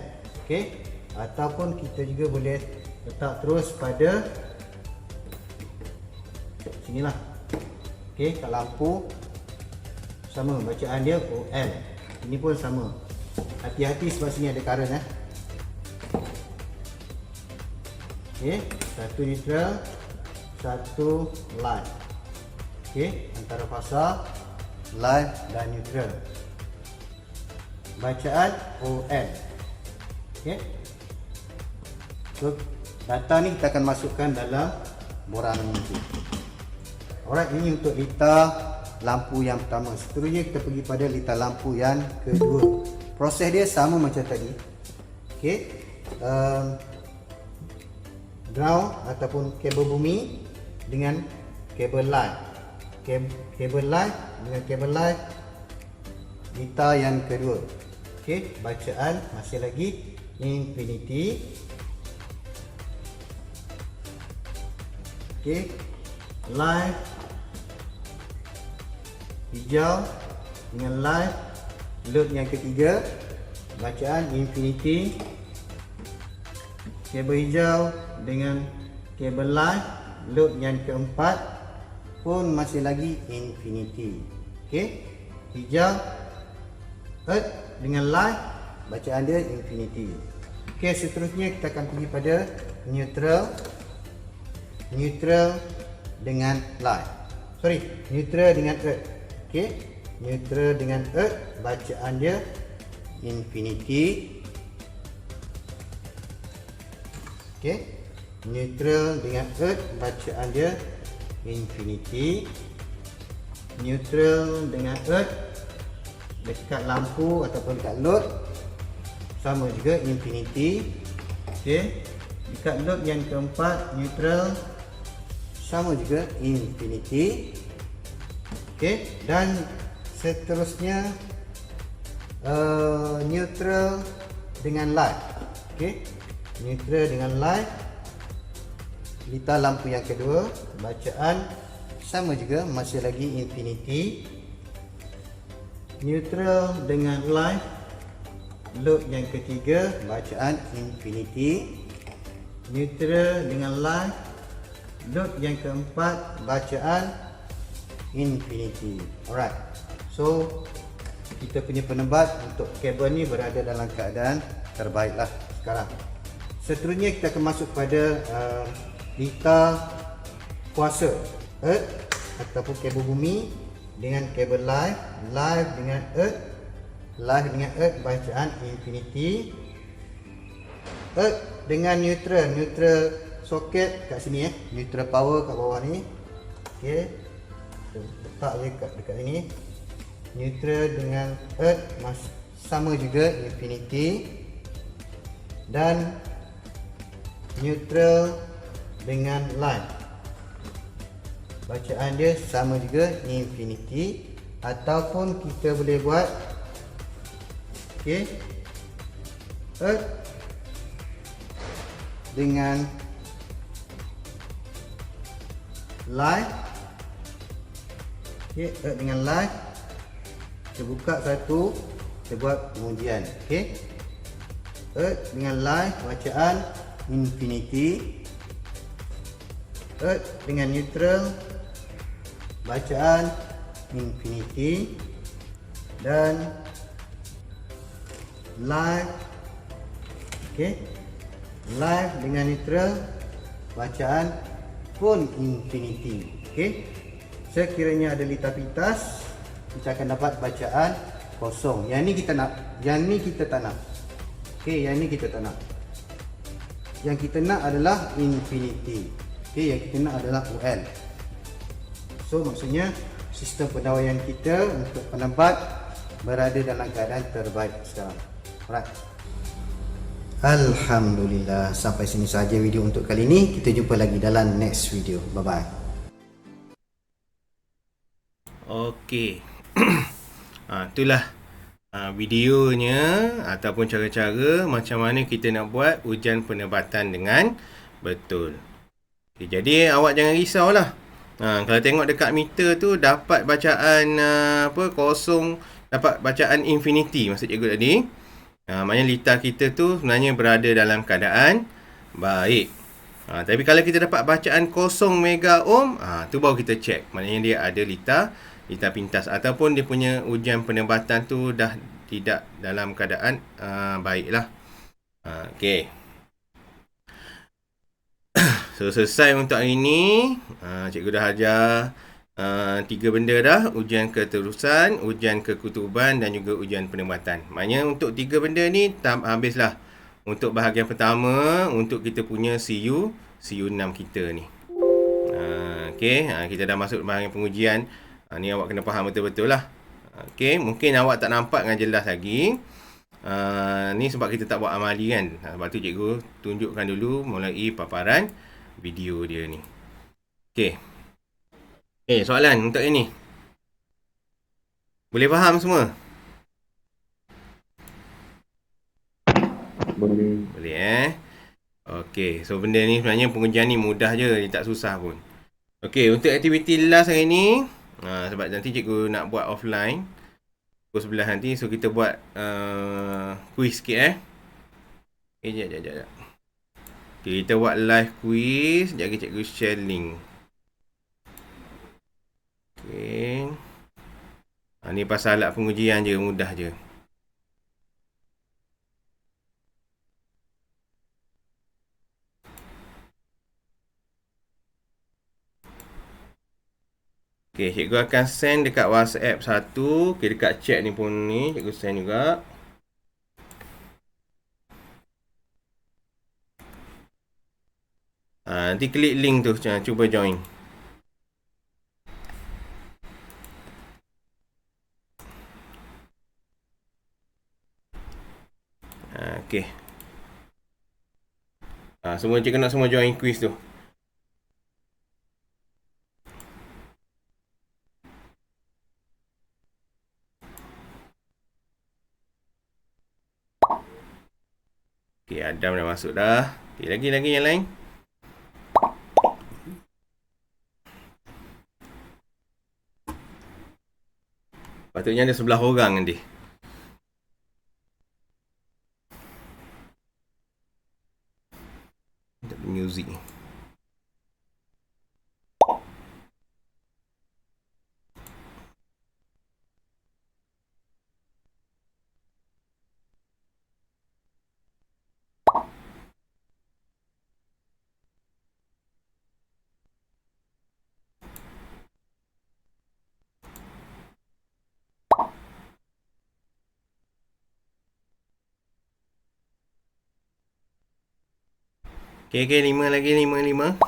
Okey, ataupun kita juga boleh letak terus pada sinilah. Okey, kat lampu sama, bacaan dia OL. Ini pun sama. Hati-hati sebab sini ada current Okey, satu neutral, satu live. Okey, antara fasa live dan neutral. Bacaan OL. Okey. So, data ni kita akan masukkan dalam borang ini. Alright, ini untuk lita lampu yang pertama. Seterusnya kita pergi pada lita lampu yang kedua. Proses dia sama macam tadi. Okey. Ground ataupun kabel bumi dengan kabel line. Kabel line dengan kabel line lita yang kedua. Okey, bacaan masih lagi infinity. Okey, line hijau dengan line load yang ketiga, bacaan infinity. Kabel hijau dengan kabel line load yang keempat pun masih lagi infinity. Okey, hijau earth dengan line, bacaan dia infinity. Okey, seterusnya kita akan pergi pada neutral. Neutral dengan line. Neutral dengan earth. Okey, neutral dengan earth, bacaan dia infinity. Okey, neutral dengan earth, bacaan dia infinity. Neutral dengan earth dekat lampu ataupun dekat load sama juga infinity. Okey, dekat load yang keempat neutral sama juga infinity. Okey, dan seterusnya neutral dengan light. Okey, neutral dengan light lita lampu yang kedua, bacaan sama juga masih lagi infinity. Neutral dengan light load yang ketiga, bacaan infinity. Neutral dengan light load yang keempat, bacaan infinity. Alright, so kita punya penebat untuk kabel ni berada dalam keadaan terbaik lah sekarang. Seterusnya kita akan masuk pada lita kuasa Earth ataupun kabel bumi dengan kabel live, live dengan Earth, live dengan Earth bacaan infinity, Earth dengan neutral, neutral soket kat sini neutral power kat bawah ni. Okey, letak je dekat sini. Neutral dengan Earth sama juga infinity, dan neutral dengan line bacaan dia sama juga infinity, ataupun kita boleh buat okey, Earth dengan line. Okey, Earth dengan line, kita buka satu, kita buat pengujian. Okey, Earth dengan line bacaan infinity, Earth dengan neutral bacaan infinity, dan live, okey, live dengan neutral bacaan pun infinity. Okey, sekiranya ada lita pintas, kita akan dapat bacaan kosong. Yang ni kita nak, yang ni kita tak nak. Okey, yang ni kita tak nak. Yang kita nak adalah infinity. Okey, yang kita nak adalah UL. So maksudnya sistem pendawaian kita untuk penebat berada dalam keadaan terbaik sekarang. Alright. Alhamdulillah, sampai sini saja video untuk kali ini. Kita jumpa lagi dalam next video. Bye bye. Okey. Itulah videonya ataupun cara-cara macam mana kita nak buat ujian penebatan dengan betul. Okay, jadi awak jangan risaulah. Kalau tengok dekat meter tu dapat bacaan kosong, dapat bacaan infinity maksud cikgu tadi. Maknanya lita kita tu sebenarnya berada dalam keadaan baik. Tapi kalau kita dapat bacaan kosong mega ohm, tu baru kita check. Maknanya dia ada lita pintas ataupun dia punya ujian penebatan tu dah tidak dalam keadaan baiklah. Okey. So selesai untuk hari ni. Cikgu dah ajar 3 benda dah. Ujian keterusan, ujian kekutuban dan juga ujian penebatan. Maknanya untuk 3 benda ni habislah. Untuk bahagian pertama, untuk kita punya CU6 kita ni. Okey, kita dah masuk bahagian pengujian. Ni awak kena faham betul-betul lah. Okey, mungkin awak tak nampak dengan jelas lagi. Ni sebab kita tak buat amali kan. Sebab tu cikgu tunjukkan dulu melalui paparan video dia ni. Okey. Soalan untuk ini. Boleh faham semua? Boleh. Boleh Okey, so benda ni sebenarnya pengujian ni mudah je, dia tak susah pun. Okey, untuk aktiviti last hari ni, sebab nanti cikgu nak buat offline pukul 11 nanti, so kita buat quiz sikit Sekejap. Okay, kita buat live quiz. Sekejap lagi cikgu share link. Okay. Ni pasal alat pengujian je, mudah je. Okay, cikgu akan send dekat WhatsApp satu. Okay, dekat chat ni pun ni cikgu send juga. Nanti klik link tu, cuba join. Okay. Semua cikgu nak semua join quiz tu. Okay, Adam dah masuk dah. Okay, lagi yang lain. Patutnya ada 11 orang nanti. Music ni. Okey, 5 lagi, 5.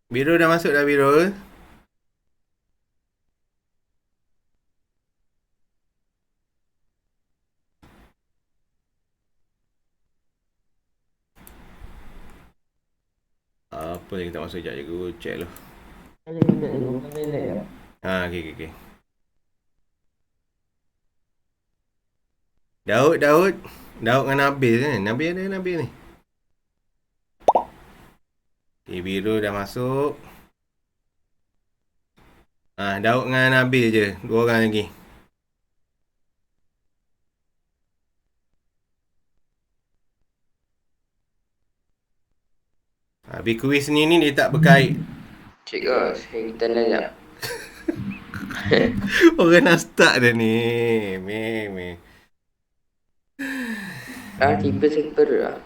Biru dah masuk dah, Biru. Apa lagi tak masuk? Sekejap je aku check dulu. Okey. Daud dengan Nabil kan? Nabil ni. Okay, Biru dah masuk. Daud dengan Nabil je. 2 orang lagi. Habis kuis ni dia tak berkait. Cikgu, saya kita nak. Orang nak start dah ni. Meh. Tiba super lah.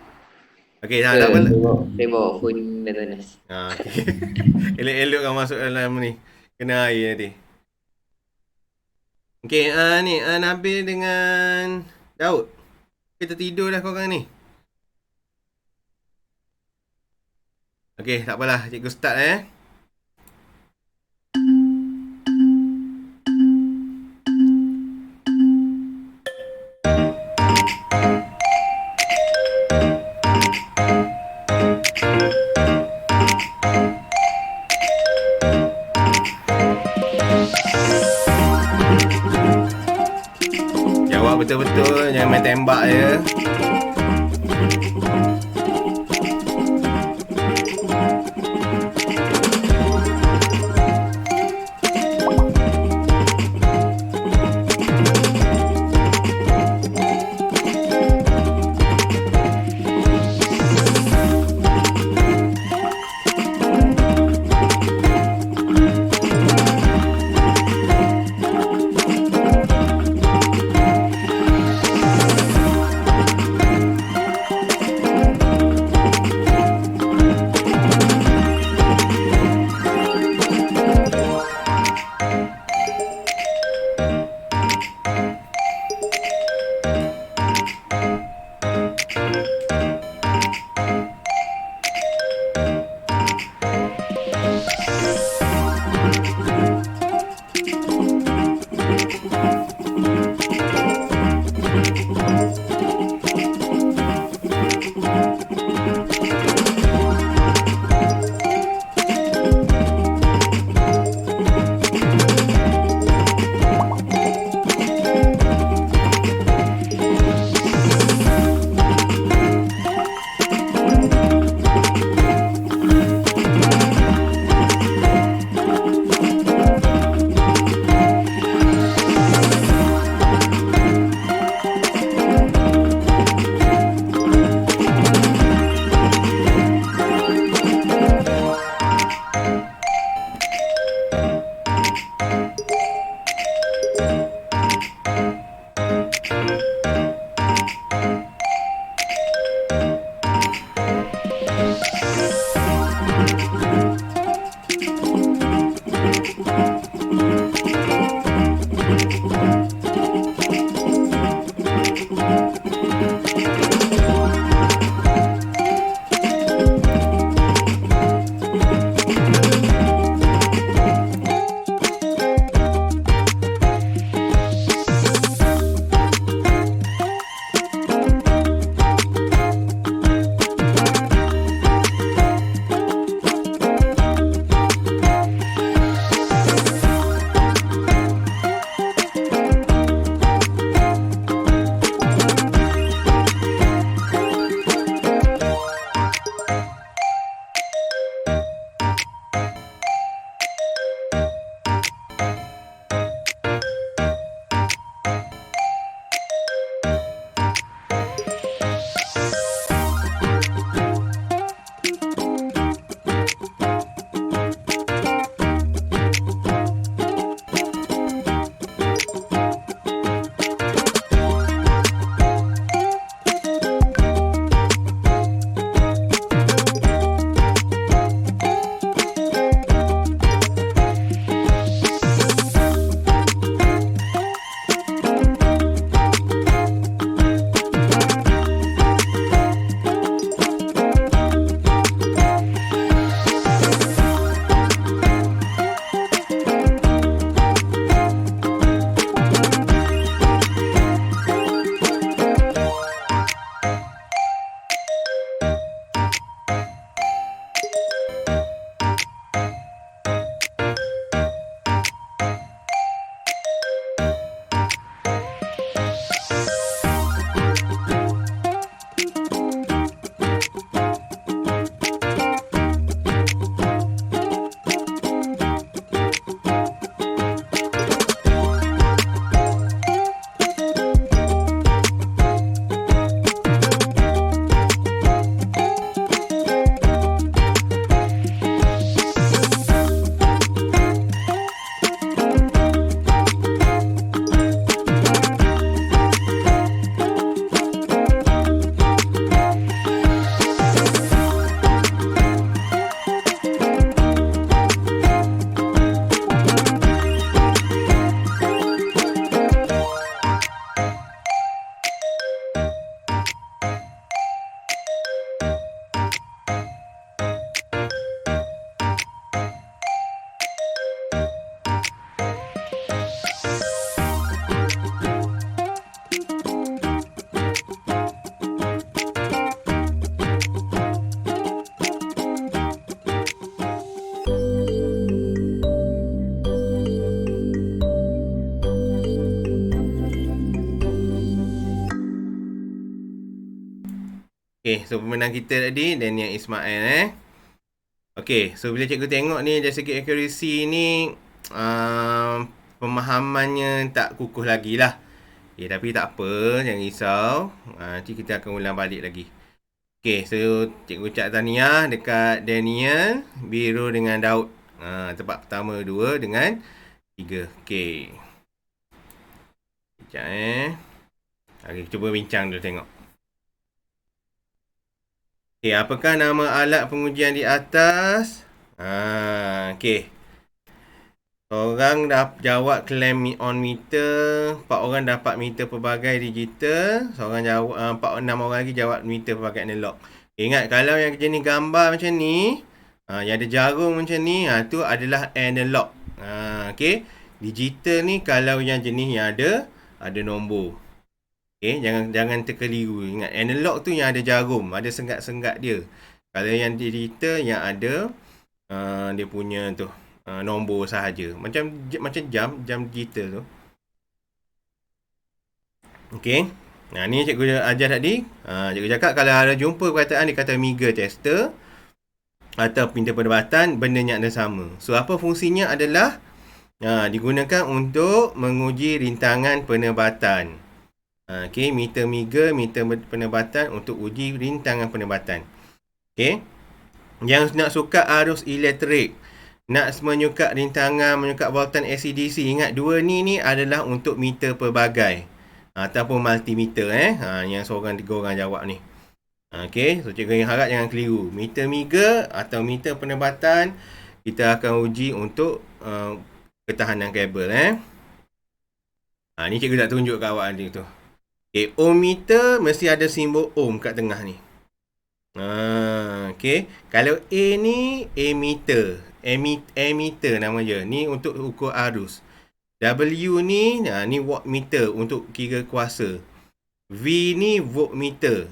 Okey, tak apa. Saya bawa phone Natanas. Okey. Elok-elok kan masuk dalam ni. Kena air nanti. Okey, ni Nabil dengan Daud. Kita tidur dah korang ni. Okey, tak apalah. Cikgu start Jawab betul-betul. Jangan main tembak je. Okay, so pemenang kita tadi Daniel Ismail Okay, so bila cikgu tengok ni dari segi accuracy ni pemahamannya tak kukuh lagi lah. Okay, tapi tak apa, jangan risau. Nanti kita akan ulang balik lagi. Okay, so cikgu ucap tahniah dekat Daniel, biru dengan Daud. Tempat pertama 2 dengan 3. Okay. Sekejap Okay, cuba bincang dulu tengok. Okay, apakah nama alat pengujian di atas? Okay. Orang dah jawab claim on meter, 4 orang dapat meter pelbagai digital, seorang jawab 6 orang lagi jawab meter pelbagai analog. Ingat kalau yang jenis gambar macam ni, yang ada jarum macam ni, tu adalah analog. Okey, digital ni kalau yang jenis yang ada nombor. Okey, jangan terkeliru. Ingat analog tu yang ada jarum, ada sengat-sengat dia. Kalau yang digital yang ada dia punya tu nombor sahaja. Macam jam digital tu. Okey. Ni cikgu ajar tadi. Cikgu cakap kalau ada jumpa perkataan dia kata meter tester atau pintu perdebatan, bendanya ada sama. So apa fungsinya adalah digunakan untuk menguji rintangan penebatan. Okey, meter penebatan untuk uji rintangan penebatan. Okey. Yang nak suka arus elektrik, nak menyukat rintangan, menyukat voltan AC/DC. Ingat dua ni adalah untuk meter pelbagai ataupun multimeter yang seorang 3 orang jawab ni. Okey, so cikgu harap jangan keliru. Meter atau meter penebatan kita akan uji untuk ketahanan kabel ni cikgu tak tunjuk kat awak tadi tu. Okey, ohm meter mesti ada simbol ohm kat tengah ni. Okey, kalau A ni ammeter. Ammeter nama dia. Ni untuk ukur arus. W ni ni wattmeter untuk kira kuasa. V ni voltmeter.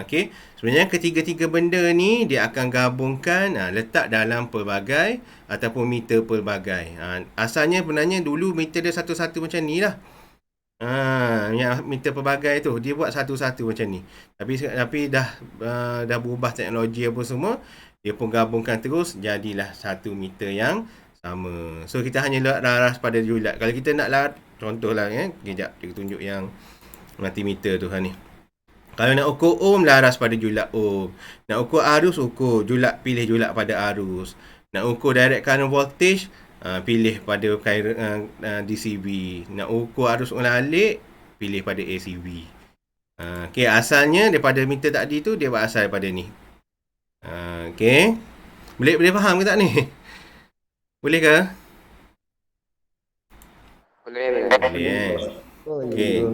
Okey. Sebenarnya ketiga-tiga benda ni dia akan gabungkan letak dalam pelbagai ataupun meter pelbagai. Asalnya sebenarnya dulu meter dia satu-satu macam ni lah. Yang meter pelbagai tu dia buat satu-satu macam ni. Tapi dah berubah teknologi apa semua, dia pun gabungkan terus jadilah satu meter yang sama. So kita hanya laras pada julat. Kalau kita nak contohlah kejap kita tunjuk yang multimeter tu ni. Kalau nak ukur ohm, laras pada julat ohm. Nak ukur arus, ukur julat, pilih julat pada arus. Nak ukur direct current voltage, pilih pada DCV. Nak ukur arus ulang-alik, pilih pada ACV. Okey, asalnya daripada meter tadi tu dia berasal daripada ni. Okey. Boleh faham ke tak ni? Boleh ke? Boleh. Okey.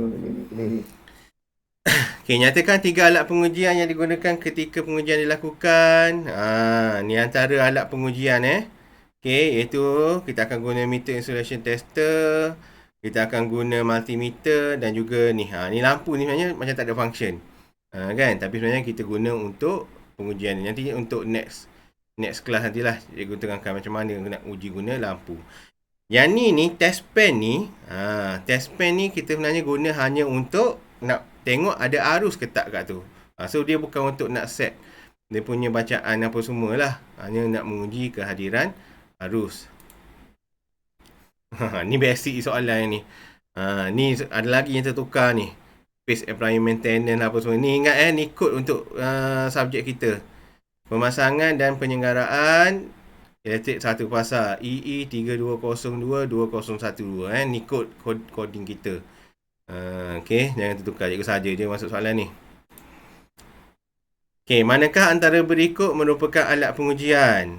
Okey, nyatakan 3 alat pengujian yang digunakan ketika pengujian dilakukan. Ni antara alat pengujian Okey, iaitu kita akan guna meter insulation tester, kita akan guna multimeter dan juga ni. Ni lampu ni sebenarnya macam tak ada function. Kan? Tapi sebenarnya kita guna untuk pengujian ni. Nanti untuk next class nantilah cikgu terangkan macam mana nak uji guna lampu. Yang ni test pen ni, test pen ni kita sebenarnya guna hanya untuk nak tengok ada arus ke tak kat tu. So dia bukan untuk nak set dia punya bacaan apa semualah. Hanya nak menguji kehadiran arus. Ni basic soalan ni. Ni ada lagi yang tertukar ni. Phase apply maintenance apa semua. Ni ingat ni kod untuk subjek kita. Pemasangan dan penyelenggaraan elektrik satu fasa EE3202-2012. Ni coding kita. Okey, jangan tertukar. Cikgu saja je masuk soalan ni. Okey, manakah antara berikut merupakan alat pengujian?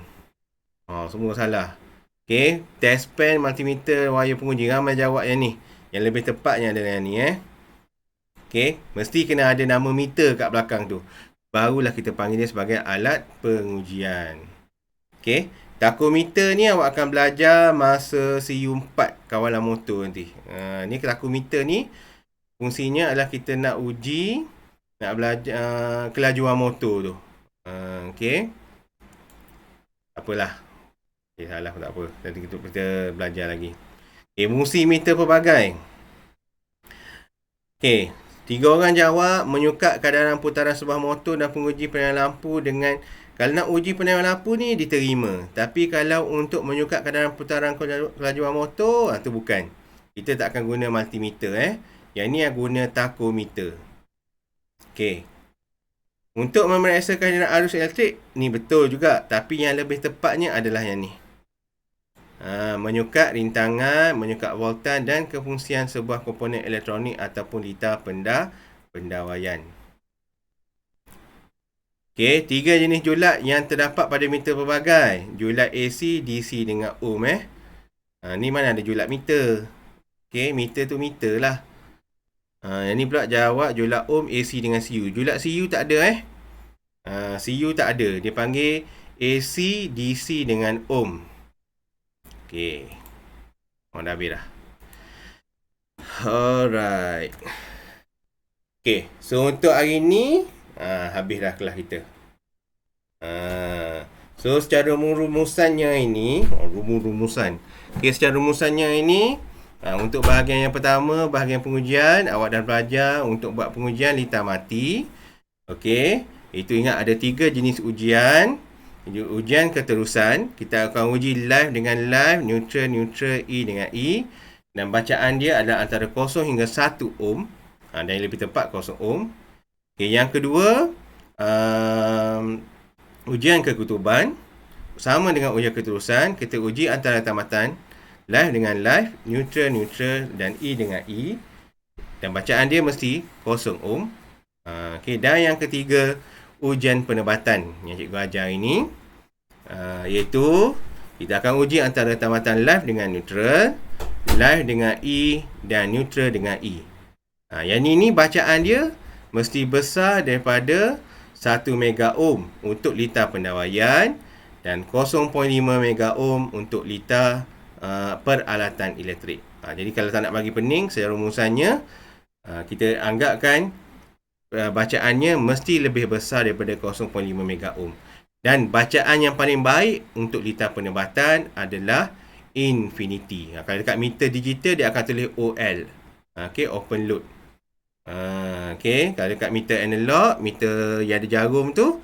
Semua salah. Okey, test pen, multimeter, wire penguji. Ramai jawab yang ni. Yang lebih tepatnya adalah yang ni Okey, mesti kena ada nama meter kat belakang tu. Barulah kita panggil dia sebagai alat pengujian. Okey, takometer ni awak akan belajar masa CU4 kawalan motor nanti. Ni takometer ni fungsinya adalah kita nak uji, nak belajar kelajuan motor tu. Okey. Apalah. Salah pun tak apa. Nanti kita belajar lagi. Fungsi meter pelbagai. Okey. 3 orang jawab menyukat kadaran putaran sebuah motor dan penguji penerangan lampu dengan, kalau nak uji penerangan lampu ni diterima. Tapi kalau untuk menyukat kadaran putaran kelajuan motor, tu bukan. Kita tak akan guna multimeter Yang ni guna tachometer. Okey. Untuk memeriksa kehadiran arus elektrik, ni betul juga. Tapi yang lebih tepatnya adalah yang ni. Menyukat rintangan, menyukat voltan dan kefungsian sebuah komponen elektronik ataupun litar pendawaian. Okey, 3 jenis julat yang terdapat pada meter pelbagai. Julat AC, DC dengan ohm ni mana ada julat meter. Okey, meter tu meter lah. Yang ni pula jawab julat ohm, AC dengan CU. Julat CU tak ada CU tak ada. Dia panggil AC, DC dengan ohm. Okey. Dah habis dah. Alright. Okey. So, untuk hari ni, habis dah kelas kita. So, secara rumusannya ini, rumusan. Okey, secara rumusannya ini, untuk bahagian yang pertama, bahagian pengujian, awak dah belajar untuk buat pengujian litar mati. Okey. Itu ingat ada 3 jenis ujian. Ujian keterusan, kita akan uji live dengan live, neutral, E dengan E. Dan bacaan dia adalah antara 0 hingga 1 ohm. Dan yang lebih tepat 0 ohm. Okay, yang kedua, ujian kekutuban. Sama dengan ujian keterusan, kita uji antara tamatan live dengan live, neutral dan E dengan E. Dan bacaan dia mesti 0 ohm. Okay, dan yang ketiga, ujian penebatan yang cikgu ajar ini, iaitu kita akan uji antara tamatan live dengan neutral, live dengan E dan neutral dengan E. Yang ni bacaan dia mesti besar daripada 1 mega ohm untuk litar pendawaian dan 0.5 mega ohm untuk litar peralatan elektrik. Jadi kalau tak nak bagi pening, secara rumusannya kita anggapkan bacaannya mesti lebih besar daripada 0.5 mega ohm. Dan bacaan yang paling baik untuk litar penebatan adalah infinity. Kalau dekat meter digital dia akan tulis OL. Okey, open load. Okey, kalau dekat meter analog, meter yang ada jarum tu,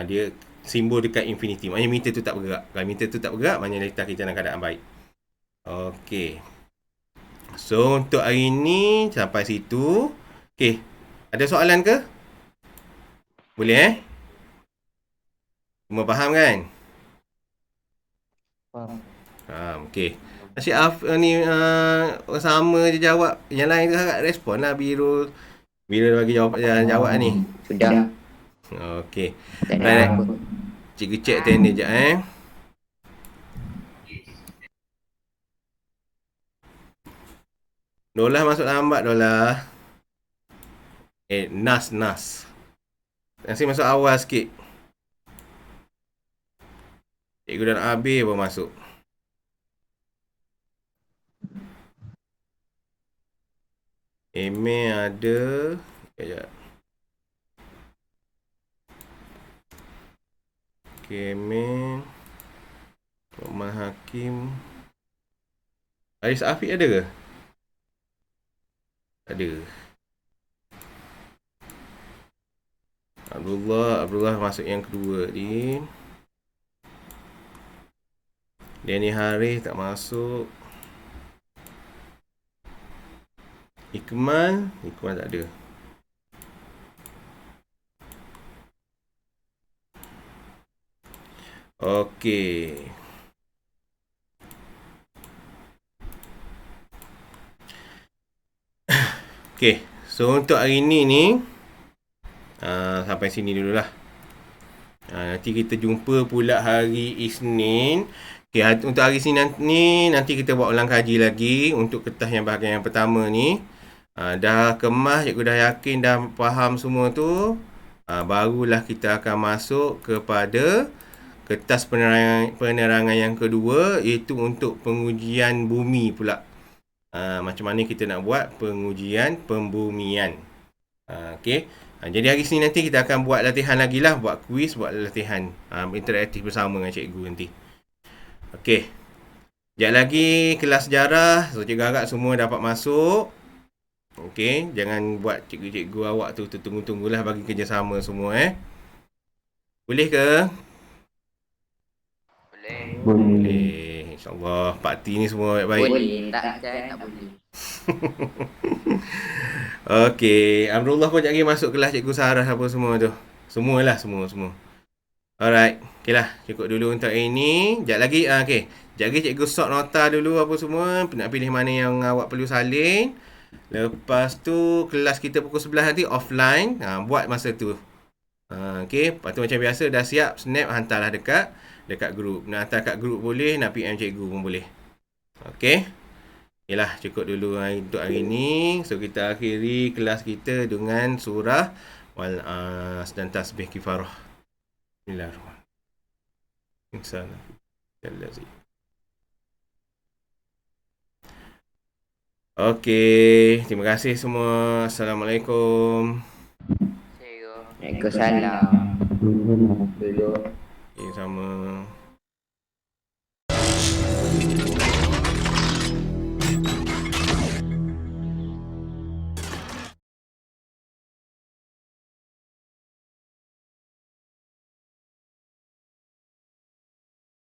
dia simbol dekat infinity. Maknanya meter tu tak bergerak. Kalau meter tu tak bergerak, maknanya litar kita dalam keadaan baik. Okey. So untuk hari ni sampai situ. Okey. Ada soalan ke? Boleh Semua faham kan? Faham. Okey. Asyik ni sama je jawab. Yang lain tu agak respon lah. Biru bagi jawab ni. Sudah. Okey. Tak ada apa. Cikgu check attendance sekejap Dolah masuk lambat Dolah. Nas. Nanti masuk awal sikit. Cikgu dan Abi baru masuk. Email ada. Sekejap. Okay, email. Rahman Hakim. Aris Afiq ada ke? Ada. Abdullah masuk yang kedua ni. Danny Harith tak masuk. Ikmal tak ada. Okey. Okey, so untuk hari ni sampai sini dululah. Nanti kita jumpa pula hari Isnin. Okay, untuk hari Isnin nanti kita buat ulang kaji lagi untuk kertas yang bahagian yang pertama ni. Dah kemas, cikgu dah yakin dah faham semua tu. Barulah kita akan masuk kepada kertas penerangan yang kedua, iaitu untuk pengujian bumi pula. Macam mana kita nak buat pengujian pembumian. Okey. Jadi hari Isnin nanti kita akan buat latihan lagi lah. Buat kuis, buat latihan interaktif bersama dengan cikgu nanti. Okey. Sekejap lagi kelas sejarah. So cikgu harap semua dapat masuk. Okey, jangan buat cikgu-cikgu awak tu tertunggu-tunggulah bagi kerjasama semua Boleh ke? Boleh. Boleh. InsyaAllah parti ni semua baik-baik. Boleh. Tak boleh. Okey, Amrullah pun sekejap lagi masuk kelas Cikgu Sarah apa semua tu. Semualah, semua. Alright. Okeylah, cukup dulu untuk hari ni. Sekejap lagi, okey. Sekejap lagi Cikgu sort nota dulu apa semua. Nak pilih mana yang awak perlu salin. Lepas tu, kelas kita pukul 11 nanti offline. Buat masa tu. Okey, lepas tu macam biasa dah siap, snap hantarlah dekat grup. Nak hantar kat grup boleh, nak PM cikgu pun boleh. Okey. Yalah, cukup dulu untuk hari ni. So kita akhiri kelas kita dengan surah wal dan tasbih kifarah. Bismillahirrahmanirrahim. Insya-Allah. Okey, terima kasih semua. Assalamualaikum. Waalaikumsalam. Okay, sama.